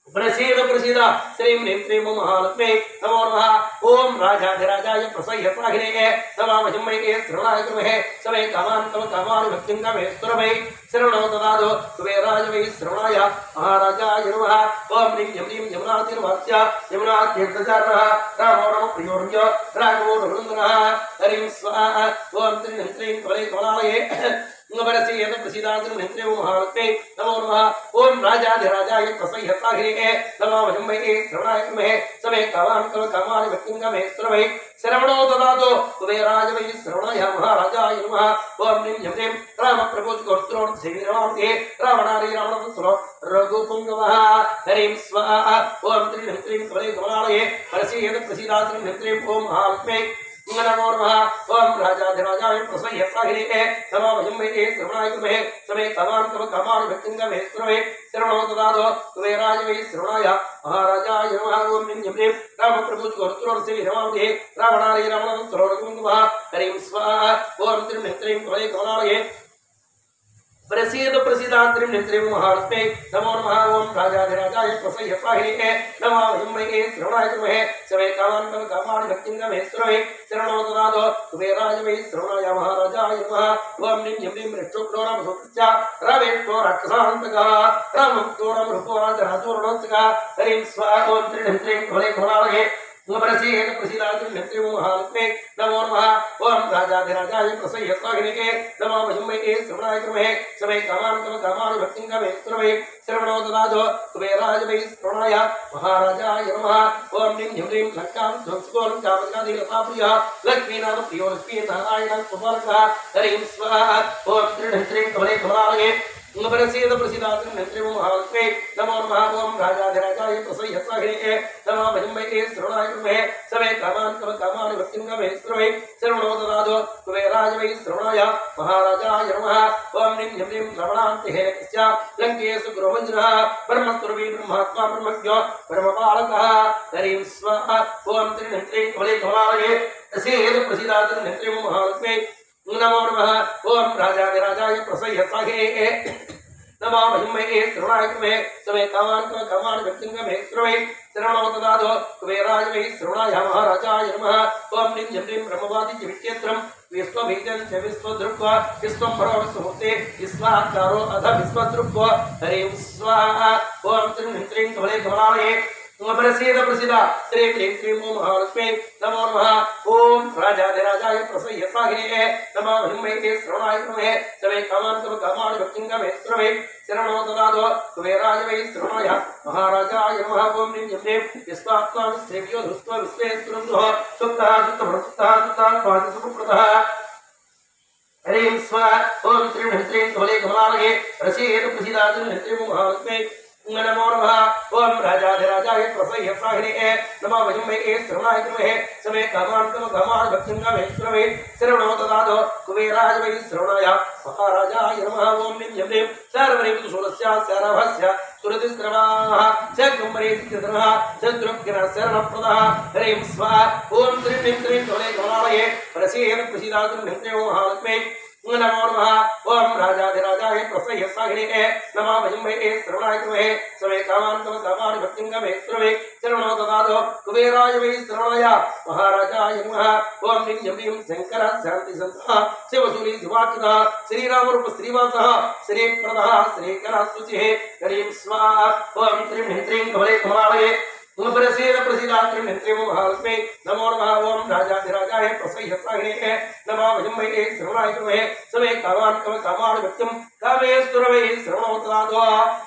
प्रसीद प्रसीदा श्रीं ह्रीं महालक्ष्मी नमो नमः ओम राजाधिराजाय प्रसह्य सागरे नमामहिं वै श्रवणाय नमः समे कामानि भक्त्यं कामेश्वरवै श्रवणो ददातो कुबेराय वै श्रवणाय महाराजाय नमः ओम नीं यं नीं यमुनातीरवास्य यमुनातीर्थचारणः रामो नमः प्रियोर्यो राघवो रघुनन्दनः ह्रीं स्वाहा ओम त्रिं ह्रीं कमले कमलालये प्रसीद प्रसीदात्रं ह्रीं महालक्ष्मी नमो नमः ओम राजाधिराजाय प्रसह्य सागरे नमामहिं वै श्रवणाय नमः समे कामानि भक्त्यं कामेश्वरवै श्रवणो ददातो कुबेराय वै श्रवणाय महाराजाय नमः ओम नीं यं नीं रामप्रभुजगोत्रोर्धेवीरवान्ते रावणारी रावणपुत्रो रघुपुङ्गवः ह्रीं स्वाहा ओम त्रिं ह्रीं कमले कमलालये प्रसीद प्रसीदात्रं ह्रीं ओम महालक्ष्मी नमो नमः ओम राजाधिराजाय प्रसह्य सागरे नमामहिं वै श्रवणाय नमः समे कामानि भक्त्यं कामेश्वरवै श्रवणो ददातो कुबेराय वै श्रवणाय महाराजाय नमः ओम नीं यं नीं रामप्रभुजगोत्रोर्धेवीरवान्ते रावणारी रावणपुत्रो रघुपुङ्गवः ह्रीं स्वाहा ओम त्रिं ह्रीं कमले कमलालये प्रसीद प्रसीदात्रं ह्रीं महालक्ष्मी नमो नमः ओम राजाधिराजाय प्रसह्य सागरे नमामहिं वै श्रवणाय नमः समे कामानि भक्त्यं कामेश्वरवै श्रवणो ददातो कुबेराय वै श्रवणाय महाराजाय नमः ओम निं यं निं मृत्युक्रोरम सुत्या रवेक्तो राक्षसान्तका रामक्तोरम रूपवाजराजोरणोत्का हरिं स्वाहा ओम त्रिणं त्रिं कमले कमलालये प्रसीद प्रसीदात्र नित्य महालक्ष्मी नमो नमः ओम राजाधिराजाय प्रसह्य स्वाहिने नमो महिमये श्रवणाय क्रमे समय कामान भक्तिं कमे श्रवे श्रवणो ददातो कुबेराय वै श्रवणाय महाराजाय नमः ओम निं ह्रीं ह्रीं लङ्कां ध्वंसकोलं चापकादि लताप्रियः लक्ष्मीनाथ प्रियो लक्ष्मीनारायणं कुमारकः हरिं स्वाहा ओम त्रिणं त्रिं कमले कमलालये प्रसीद प्रसीदात्र नित्य महालक्ष्मी नमो नमः ओम राजाधिराजाय प्रसह्य स्वाहिने नमो महिमये श्रवणाय क्रमे समय कामान भक्तिं कमे श्रवे श्रवणो ददातो कुबेराय वै श्रवणाय महाराजाय नमः ओम निं ह्रीं रमणान्तिहे तस्य लङ्केषु गुरुवञ्जनः ब्रह्मस्वरूपी ब्रह्मात्मा ब्रह्मज्ञो ब्रह्मपालकः हरिं स्वाहा ओम त्रिणं त्रिं कमले कमलालये प्रसीद प्रसीदात्र नित्य महालक्ष्मी नमो नमः ओम राजाधिराजाय प्रसह्य स्वाहिने नमो महिमये श्रवणाय क्रमे समय कामान भक्तिं कमे श्रवे श्रवणो ददातो कुबेराय वै श्रवणाय महाराजाय नमः ओम निं ह्रीं ब्रह्मवादित्य विचित्रं विश्वबीजं च विश्वदृक् विश्वम्भरो विश्वमूर्ते विश्वाकारो अध विश्वदृक् हरिं स्वाहा ओम त्रिणं त्रिं कमले कमलालये प्रसीद प्रसीद श्री ह्रीं क्रीं ओम महालक्ष्मी नमो नमः ओम राजाधिराजाय प्रसह्य स्वाहिने नमो महिमये श्रवणाय क्रमे समय कामान भक्तिं कमे श्रवे श्रवणो ददातो कुबेराय वै श्रवणाय महाराजाय नमः ओम निं ह्रीं विश्वात्मा विश्वेभ्यो धृष्ट्वा विश्वेश्वरं सुप्तः सुप्तः हरिं स्वाहा ओम त्रिणं त्रिं कमले कमलालये प्रसीद प्रसीदात्र नित्य महालक्ष्मी नमो नमः ओम राजाधिराजाय प्रसह्य स्वाहिने नमो महिमये श्रवणाय क्रमे समय कामान भक्तिं कमे श्रवे श्रवणो ददातो कुबेराय वै श्रवणाय महाराजाय नमः ओम निं ह्रीं सर्वरेव सोलस्य सर्वस्य सुरतिस्रवाः चकुम्भरेतिद्रः चतुर्ग्रह शरणप्रदः हरिं स्वाहा ओम त्रिणं त्रिं कमले कमलालये प्रसीद प्रसीदात्र नित्य महालक्ष्मी नमो नमः ओम राजाधिराजाय प्रसह्य स्वाहिने नमो महिमये श्रवणाय क्रमे समय कामान भक्तिं कमे श्रवे श्रवणो ददातो कुबेराय वै श्रवणाय महाराजाय नमः ओम निं ह्रीं शंकर शांति संतः शिवसूरी दिवाकृतः श्रीरामरूप श्रीवासः श्रीप्रदः श्रीकरः शुचिः हरिं स्वाहा ओम त्रिणं त्रिं कमले कमलालये प्रसीद प्रसीदात्र नित्य महालक्ष्मी नमो नमः ओम राजाधिराजाय प्रसह्य स्वाहिने नमो महिमये श्रवणाय क्रमे समय कामान भक्तिं कमे श्रवे श्रवणो ददातो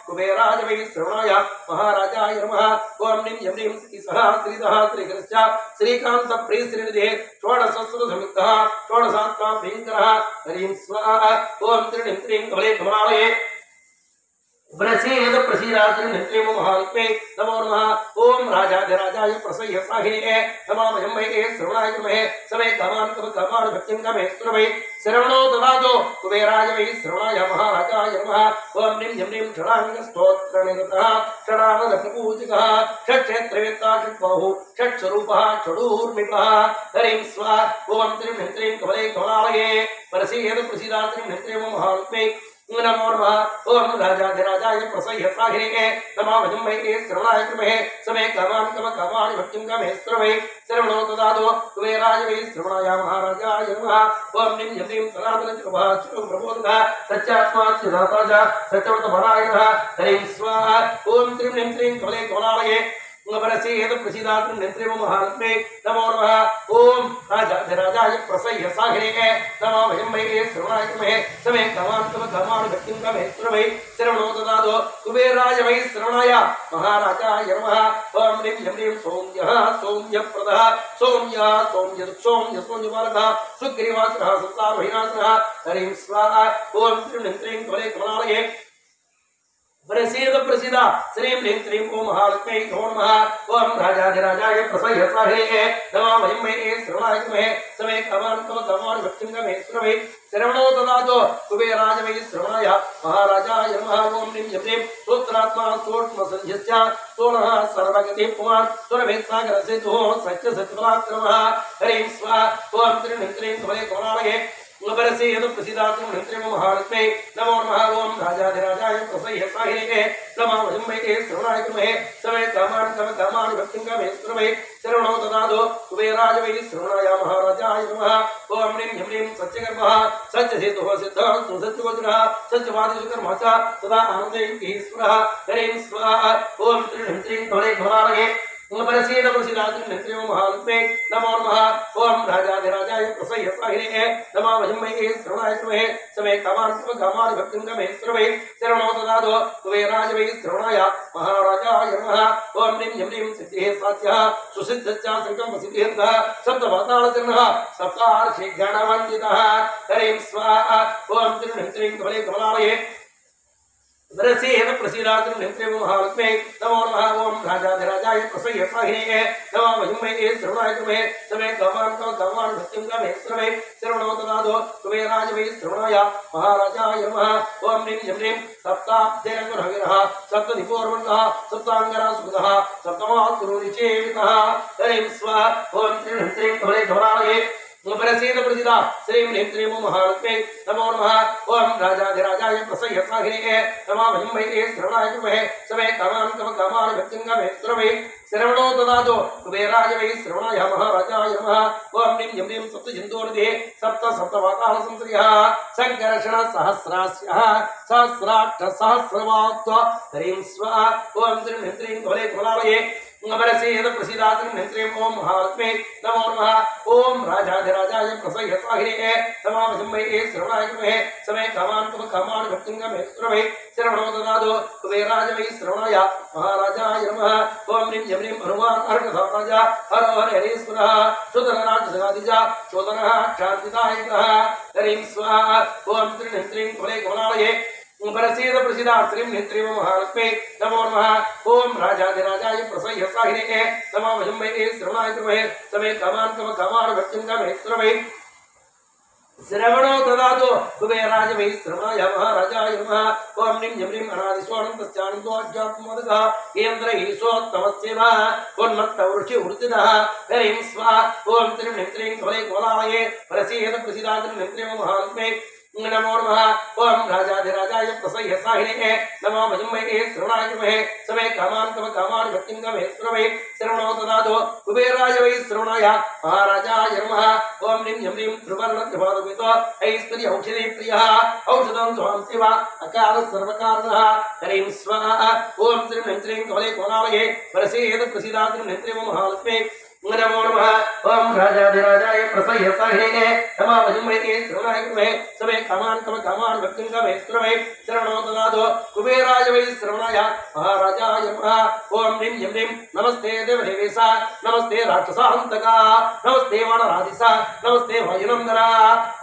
कुबेराय वै श्रवणाय महाराजाय नमः ओम निं ह्रीं श्रीसः श्रीधः श्रीकृश्च श्रीकान्त प्रिय श्रीनिधे षोडशस्त्र समितः षोडशात्मा भयङ्करः हरिं स्वाहा ओम त्रिणं त्रिं कमले कमलालये प्रसीद प्रसीदात्र नित्य महालक्ष्मी नमो नमः ओम राजाधिराजाय प्रसह्य स्वाहिने नमो महिमये श्रवणाय क्रमे समय कामान भक्तिं कमे श्रवे श्रवणो ददातो कुबेराय वै श्रवणाय महाराजाय नमः ओम निं ह्रीं षडाङ्गस्तोत्रनिरतः षडानन्दपूजितः षट्क्षेत्रवेत्ता षट्बाहुः षट्स्वरूपः षडूर्मिकः हरिं स्वाहा ओम त्रिणं त्रिं कमले कमलालये प्रसीद प्रसीदात्र नित्य महालक्ष्मी नमो नमः ओम राजाधिराजाय प्रसह्य स्वाहिने नमो महिमये श्रवणाय क्रमे समय कामान भक्तिं कमे श्रवे श्रवणो ददातो कुबेराय वै श्रवणाय महाराजाय नमः ओम निं ह्रीं सनातनप्रभोधः सत्यात्मा चिदात्मा सत्यवर्तमानायनः हरिं स्वाहा ओम त्रिणं त्रिं कमले कमलालये प्रसीद प्रसीदात्र नित्य महालक्ष्मी नमो नमः ओम राजाधिराजाय प्रसह्य स्वाहिने नमो महिमये श्रवणाय क्रमे समय कामान भक्तिं कमे श्रवे श्रवणो ददातो कुबेराय वै श्रवणाय महाराजाय नमः ओम निं ह्रीं सौम्यः सौम्यप्रदः सौम्यपालकः सुग्रीवासुरः संसारविनाशनः हरिं स्वाहा ओम त्रिणं त्रिं कमले कमलालये प्रसीद प्रसीद श्री ह्रीं क्रीं ओम महालक्ष्मी नमो नमः ओम राजाधिराजाय प्रसह्य स्वाहिने नमो महिमये श्रवणाय क्रमे समय कामान भक्तिं कमे श्रवे श्रवणो ददातो कुबेराय वै श्रवणाय महाराजाय नमः ओम निं ह्रीं सूत्रात्मा सूक्ष्मसंध्यस्य सोनः सर्वगतिः पुमान् सुरभेत्सागरसेतुः सत्यसत्यपराक्रमः हरिं स्वाहा ओम त्रिणं त्रिं कमले कमलालये वरसेयतु प्रसीदातु नित्रिमो महालक्ष्मी नमो नमः ओम राजाधिराजाय प्रसह्य साहिने नमः वजम्मये श्रवणाय कृमहे समे कामान् भक्तिं कामे श्रवे शरणो ददातु कुबेराय वै श्रवणाय महाराजाय नमः ओम ह्रीं ह्रीं सत्यकर्मः सत्यसेतुः सिद्धः सत्यवज्रः सत्यवादिसुकर्मः च सदा आनन्दे ईश्वरः हरिं स्वाहा ओम त्रीं त्रीं तोले धोलालये वरसेयतु प्रसीदातु नित्रिमो महालक्ष्मी नमो नमः ओम राजाधिराजाय प्रसह्य साहिने नमः वजम्मये श्रवणाय कृमहे समे कामान् भक्तिं कामे श्रवे शरणो ददातु कुबेराय वै श्रवणाय महाराजाय नमः ओम ह्रीं ह्रीं सिद्धिः साध्यः सुसिद्धश्च संकल्प सिद्धिर्धः सप्तपातालचरणः सप्तार्षि गणवन्दितः हरिं स्वाहा ओम त्रीं त्रीं तोले धोलालये वरसेयतु प्रसीदातु नित्रिमो महालक्ष्मी नमो नमः ओम राजाधिराजाय प्रसह्य साहिने नमः वजम्मये श्रवणाय कृमहे समे कामान् भक्तिं कामे श्रवे शरणो ददातु कुबेराय वै श्रवणाय महाराजाय नमः ओम ह्रीं ह्रीं सप्ताब्देरङ्गुरहविरः सप्तदिपोर्वणः सप्ताङ्गरः सुखदः सप्तमातुरुनिचेवितः हरिं स्वाहा ओम त्रीं त्रीं तोले धोलालये वरसेयतु प्रसीदा श्रीं ह्रीं महालक्ष्मी नमो नमः ओम राजाधिराजाय प्रसह्य साहिने नमः वजम्मये श्रवणाय कृमहे समे कामान् भक्तिं कामे श्रवे शरणो ददातु कुबेराय वै श्रवणाय महाराजाय नमः ओम ह्रीं ह्रीं सप्तसिन्धूर्धे सप्तवाताल संश्रियः संकर्षण सहस्रास्यः सहस्राक्षसहस्रवाक्त्व हरिं स्वाहा ओम त्रीं त्रीं तोले धोलालये वरसेयतु प्रसीदातु नित्रिं ओम महालक्ष्मी नमो नमः ओम राजाधिराजाय प्रसह्य साहिने नमः वजम्मये श्रवणाय कृमहे समे कामान् भक्तिं कामे श्रवे शरणो ददातु कुबेराय वै श्रवणाय महाराजाय नमः ओम ह्रीं ह्रीं हनुमान् अर्घधाताय हर हर हरीश्वरः शोधनराक्षसादिज शोधनः क्षान्तिदायकः हरिं स्वाहा ओम त्रीं त्रीं तोले धोलालये वरसेयतु प्रसीदा श्रीं नित्रिमो महालक्ष्मी नमो नमः ओम राजाधिराजाय प्रसह्य साहिने नमः वजम्मये श्रवणाय कृमहे समे कामान् भक्तिं कामे श्रवे श्रवणो ददातु कुबेराय वै श्रवणाय महाराजाय नमः ओम ह्रीं ह्रीं अनादिस्वानन्तश्चानन्दोऽध्यात्मोदकः केन्द्रैषोत्तमस्येव उन्मत्तवृषिवृत्तिनः हरिं स्वाहा ओम त्रीं त्रीं तोले धोलालये वरसेयतु प्रसीदातु नित्रिमो महालक्ष्मी नमो नमः ओम राजाधिराजाय प्रसह्य साहिने नमः वजम्मये श्रवणाय कृमहे समे कामान् भक्तिं कामे श्रवे शरणो ददातु कुबेराय वै श्रवणाय महाराजाय नमः ओम ह्रीं ह्रीं त्रिवर्णत्रिपादयुक्त ऐश्वर्य औषधि प्रियः औषधं स्वां शिव अकार सर्वकारणः हरिं स्वाहा ओम त्रीं त्रीं तोले धोलालये वरसेयतु प्रसीदातु नित्रिमो महालक्ष्मी नमो नमः ओम राजाधिराजाय प्रसह्य साहिने नमः वजम्मये श्रवणाय कृमहे समे कामान् भक्तिं कामे श्रवे शरणो ददातु कुबेराय वै श्रवणाय महाराजाय नमः ओम ह्रीं ह्रीं नमस्ते देवदेवेशा नमस्ते राक्षसान्तका नमस्ते वानराधिसा नमस्ते वायुनन्दना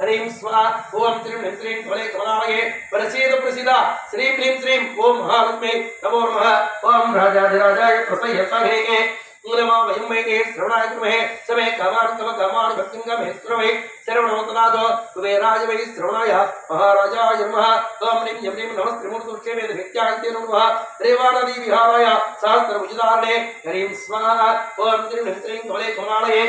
हरिं स्वाहा ओम त्रीं त्रीं तोले धोलालये वरसेयतु प्रसीदा श्रीं ह्रीं ओम महालक्ष्मी नमो नमः ओम राजाधिराजाय प्रसह्य साहिने नमः वजम्मये श्रवणाय कृमहे समे कामान् भक्तिं कामे श्रवे शरणो ददातु कुबेराय वै श्रवणाय महाराजाय नमः ओम ह्रीं ह्रीं नमस्त्रिमूर्तिक्षेमेदभित्यायते नमः रेवानदी विहाराय सहस्रभुजधारणे हरिं स्वाहा ओम त्रीं त्रीं तोले धोलालये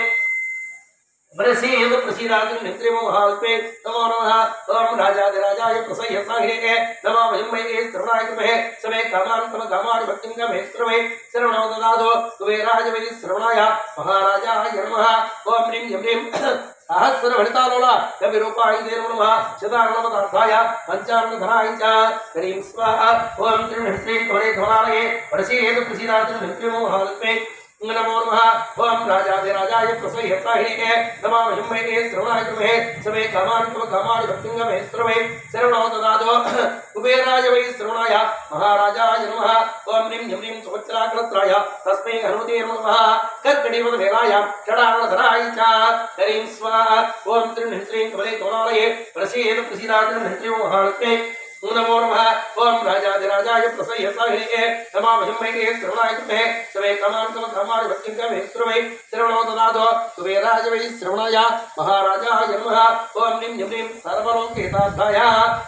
वरसेयतु प्रसीदातु नित्रिमो महालक्ष्मी नमो नमः ओम राजाधिराजाय प्रसह्य साहिने नमः वजम्मये श्रवणाय कृमहे समे कामान् भक्तिं कामे श्रवे शरणो ददातु कुबेराय वै श्रवणाय महाराजाय नमः ओम ह्रीं ह्रीं सहस्रभणितालोला कविरूपाय ते नमः शतानवतार्थाय पञ्चाननधराय च हरिं स्वाहा ओम त्रीं त्रीं तोले धोलालये वरसेयतु प्रसीदातु नित्रिमो महालक्ष्मी नमो नमः ओम राजाधिराजाय प्रसह्य साहिने नमः वजम्मये श्रवणाय कृमहे समे कामान् भक्तिं कामे श्रवे शरणो ददातु कुबेराय वै श्रवणाय महाराजाय नमः ओम ह्रीं ह्रीं सुभद्राकलत्राय तस्मै हनुमते नमः कर्कटीवदवेलाय षडाननधराय च हरिं स्वाहा ओम त्रीं त्रीं तोले धोलालये वरसेयतु प्रसीदातु नित्रिमो महालक्ष्मी नमो नमः ओम राजाधिराजाय प्रसह्य साहिने नमः वजम्मये श्रवणाय कृमहे समे कामान् भक्तिं कामे श्रवे शरणो ददातु कुबेराय वै श्रवणाय महाराजाय नमः ओम ह्रीं ह्रीं सर्वलोकहितार्थाय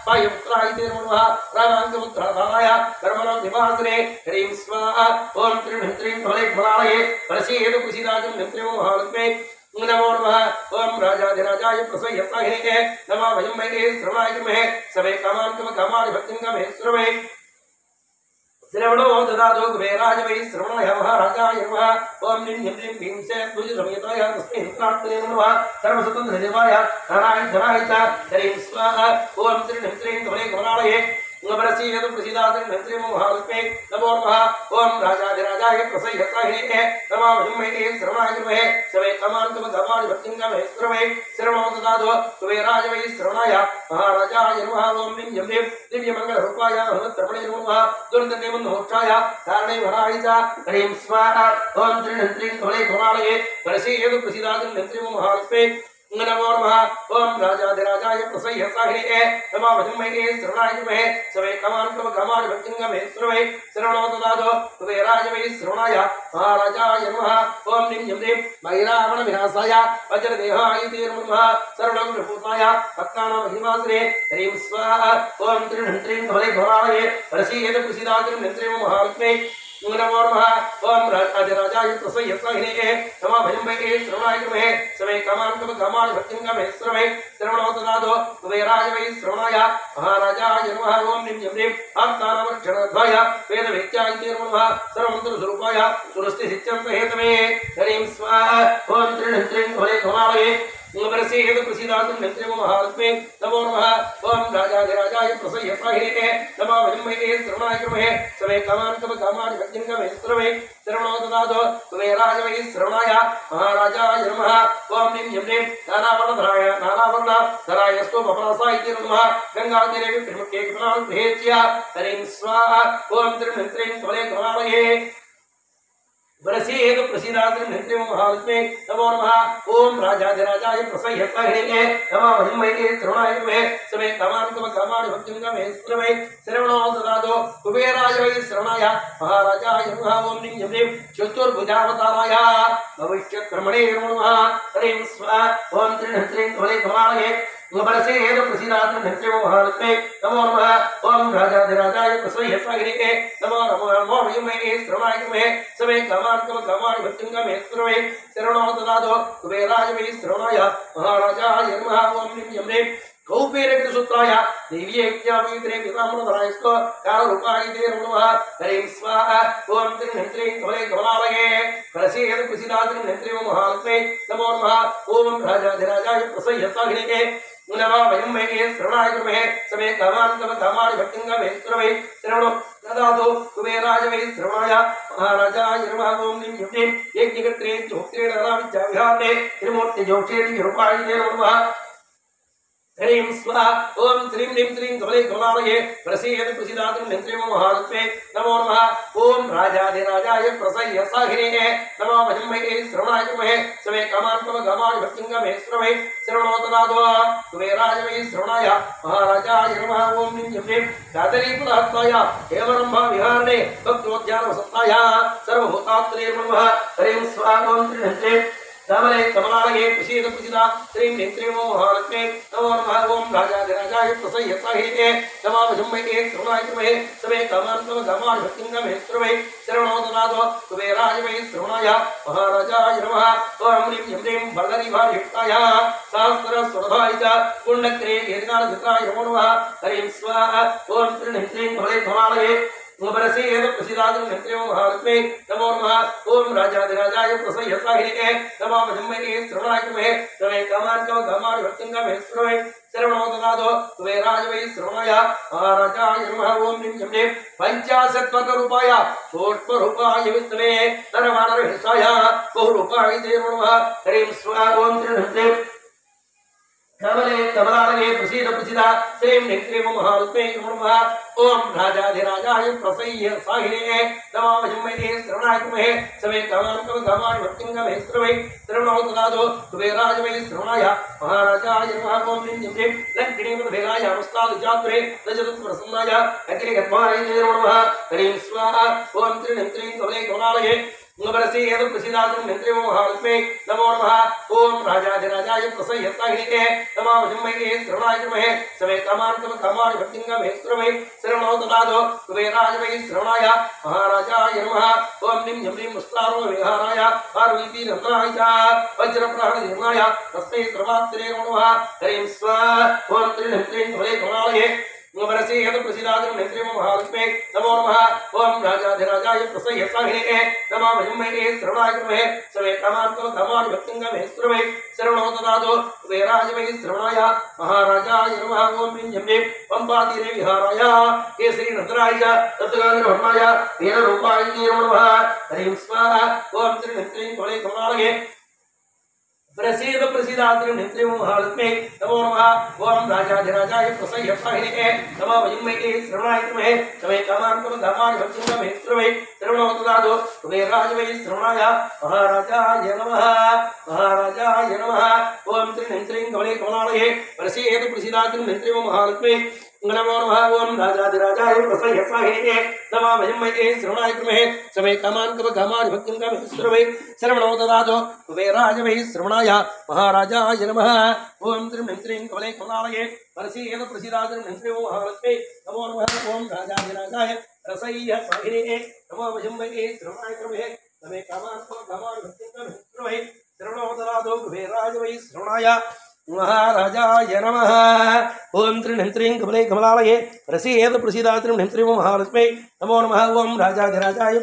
वायुपुत्राय ते नमः रामाङ्गपुत्राय कर्मणोऽधिवासिने हरिं स्वाहा ओम त्रीं त्रीं तोले धोलालये वरसेयतु प्रसीदातु नित्रिमो महालक्ष्मी नमो नमः ओम राजाधिराजाय प्रसयसाहिने नमः वयं महे श्रवणाय महे सवे कामान् कामानि भक्तिं मे श्रवे श्रवणो ददातु कुबेराय वै श्रवणाय महाराजाय नमः ओम निं निं निं भीमसे तुज समेताय तस्मै प्रार्थने नमः सर्वसुतं देवाय नारायण धराय च हरिं स्वाहा ओम त्रिणं त्रिं कमले कमलालये प्रसीद प्रसीदाद्रि नंत्रि महालक्ष्मी नमो नमः ओम राजाधिराजाय प्रसयसाहिने नमः वयं श्रवणाय नमः सवे कामान् कामानि भक्तिं मे श्रवे श्रवणो ददातु कुबेराय वै श्रवणाय महाराजाय नमः ओम निं निं निं दिव्यमङ्गलरूपाय हनुमत्प्रभणे नमः दुर्दण्डनिमन्मोक्षाय कारणै वराय च हरिं स्वाहा ओम त्रिणं त्रिं कमले कमलालये प्रसीद प्रसीदाद्रि नंत्रि महालक्ष्मी नमो नमः ओम राजाधिराजाय प्रसयसाहिने नमः वयं श्रवणाय नमः सवे कामान् कामानि भक्तिं मे श्रवे श्रवणो ददातु कुबेराय वै श्रवणाय महाराजाय नमः ओम निं निं निं भैरावण विनाशाय वज्रदेहाय ते नमः सर्वलोकविभूताय भक्तानां महिमासने हरिं स्वाहा ओम त्रिणं त्रिं कमले कमलालये प्रसीद प्रसीदाद्रि नंत्रि महालक्ष्मी नमो नमः ओम राजाधिराजाय प्रसयसाहिने नमः वयं श्रवणाय नमः सवे कामान् कामानि भक्तिं मे श्रवे श्रवणो ददातु कुबेराय वै श्रवणाय महाराजाय नमः ओम निं निं निं आत्मानमर्षणाध्वाय वेदवेद्याय ते नमः सर्वमन्त्रस्वरूपाय सुरस्तिसिद्ध्यन्त हेतवे हरिं स्वाहा ओम त्रिणं त्रिं कमले कमलालये प्रसीद प्रसीदाद्रि नंत्रि महालक्ष्मी नमो नमः ओम राजाधिराजाय प्रसयसाहिने नमः वयं श्रवणाय नमः सवे कामान् कामानि भक्तिं मे श्रवे श्रवणो ददातु कुबेराय वै श्रवणाय महाराजाय नमः ओम निं निं निं नानावर्णधरायस्तु पपरासाय ते नमः गंगातीरे विमुखे कमलां गृहेत्य हरिं स्वाहा ओम त्रिणं त्रिं कमले कमलालये प्रसीद प्रसीदाद्रि नंत्रि महालक्ष्मी नमो नमः ओम राजाधिराजाय प्रसयसाहिने नमः वयं श्रवणाय नमः सवे कामान् कामानि भक्तिं मे श्रवे श्रवणो ददातु कुबेराय वै श्रवणाय महाराजाय नमः ओम निं निं निं चतुर्भुजावताराय भविष्यत्कर्मणे नमः हरिं स्वाहा ओम त्रिणं त्रिं कमले कमलालये प्रसीद प्रसीदाद्रि नंत्रि महालक्ष्मी नमो नमः ओम राजाधिराजाय प्रसयसाहिने नमो नमो वयं श्रवणाय नमः सवे कामान् कामानि भक्तिं मे श्रवे श्रवणो ददातु कुबेराय वै श्रवणाय महाराजाय नमः ओम निं निं निं कौपेरकृतसूत्राय देव्यैक्यापवित्रे पिताम्बरधरायस्तु कालरूपाय ते नमः हरिं स्वाहा ओम त्रिणं त्रिं कमले कमलालये प्रसीद प्रसीदाद्रि नंत्रि महालक्ष्मी नमो नमः ओम राजाधिराजाय प्रसयसाहिने नमः वयं श्रवणाय नमः सवे कामान् कामानि भक्तिं मे श्रवे श्रवणो ददातु कुबेराय वै श्रवणाय महाराजाय नमः ओम निं निं निं यज्ञकर्त्रे चोक्त्रेण विद्याविहारे त्रिमूर्तिजोक्षे रूपाय ते नमः हरिं स्वाहा ओम श्रीं निं त्रिं कमले कमलालये प्रसीद प्रसीदाद्रि नंत्रि महालक्ष्मी नमो नमः ओम राजाधिराजाय प्रसयसाहिने नमः वयं श्रवणाय नमः सवे कामान् कामानि भक्तिं मे श्रवे श्रवणो ददातु कुबेराय वै श्रवणाय महाराजाय नमः ओम निं निं निं कादलीफलहस्ताय हेमरम्भा विहारिणे भक्तोद्यानवसन्ताय सर्वभूतात्मने नमः हरिं स्वाहा ओम त्रिणं त्रिं कमले कमलालये प्रसीद प्रसीदा श्रीं नंत्रि महालक्ष्मी नमो नमः ओम राजाधिराजाय प्रसयसाहिने नमः वयं श्रवणाय नमः सवे कामान् कामानि भक्तिं मे श्रवे श्रवणो ददातु कुबेराय वै श्रवणाय महाराजाय नमः ओम निं निं निं बल्लरीभारयुक्ताय सहस्रस्वरधाय च पुण्यक्रे यज्ञानधृताय नमो नमः हरिं स्वाहा ओम त्रिणं त्रिं कमले कमलालये प्रसीद प्रसीदाद्रि नंत्रि महालक्ष्मी नमो नमः ओम राजाधिराजाय प्रसयसाहिने नमः वयं श्रवणाय नमः सवे कामान् कामानि भक्तिं मे श्रवे श्रवणो ददातु कुबेराय वै श्रवणाय महाराजाय नमः ओम निं निं निं पंचाशत्वरूपाय षोडशरूपाय विष्णवे नरवानरहिंसाय बहुरूपाय ते नमः हरिं स्वाहा ओम त्रिणं त्रिं कमले कमलालये प्रसीद प्रसीदा श्रीं नंत्रि महालक्ष्मी नमो नमः ओम राजाधिराजाय प्रसयसाहिने नमः वयं श्रवणाय नमः सवे कामान् कामानि भक्तिं मे श्रवे श्रवणो ददातु कुबेराय वै श्रवणाय महाराजाय नमः ओम निं निं निं लङ्किणीपदभेदाय अमस्तादिचातुरे रजतप्रसन्नाय अग्निगर्भाय ते नमः हरिं स्वाहा ओम त्रिणं त्रिं कमले कमलालये प्रसीद प्रसीदातुं नित्रिमो महालक्ष्मी नमो नमः ओम राजाधिराजाय प्रसह्यताहिने नमः वजम्मये श्रवणाय नमः समे कामार्तम कामानि भक्तिंगा मेस्त्रमे श्रवणो तदादो कुबेराजमये श्रवणाय महाराजाय नमः ओम निं यम्रीं मुस्तारो विहाराय पार्वती नंदनाय वज्रप्रहरणाय तस्मै सर्वात्रे नमः हरिं स्वाहा ओम त्रिणं त्रिं कमलालये प्रसीद प्रसीदातुं नित्रिमो महालक्ष्मी नमो नमः ओम राजाधिराजाय प्रसह्यताहिने नमः वजम्मये श्रवणाय नमः समे कामार्तम कामानि भक्तिंगा मेस्त्रमे श्रवणो तदादो कुबेराजमये श्रवणाय महाराजाय नमः ओम निं यम्रीं पंपातीरे विहाराय केसरी नंदनाय तत्कालवर्णाय वीररूपाय नमः हरिं स्वाहा ओम त्रिणं त्रिं कमलालये प्रसीद प्रसीदातुं नित्रिमो महालक्ष्मी नमो नमः ओम राजाधिराजाय प्रसह्यताहिने नमः वजम्मये श्रवणाय नमः समे कामार्तम कामानि भक्तिंगा मेस्त्रमे श्रवणो तदादो कुबेराजमये श्रवणाय महाराजाय नमः ओम त्रिणं त्रिं कमलालये प्रसीद प्रसीदातुं नित्रिमो महालक्ष्मी नमो नमः ओम राजाधिराजाय प्रसह्यताहिने नमः वजम्मये श्रवणाय नमः समे कामानि भक्तिंगा मेस्त्रमे श्रवणो तदादो कुबेराजमये श्रवणाय महाराजाय नमः ओम त्रिणं त्रिं कमलालये प्रसीद प्रसीदातुं नित्रिमो महालक्ष्मी नमो नमः ओम राजाधिराजाय प्रसह्यताहिने नमः वजम्मये श्रवणाय नमः समे कामानि भक्तिंगा मेस्त्रमे श्रवणो तदादो कुबेराजमये श्रवणाय महाराजाय नमः ओम त्रिणं त्रिं कमलालये प्रसीद प्रसीदातुं नित्रिमो महालक्ष्मी नमो नमः ओम राजाधिराजाय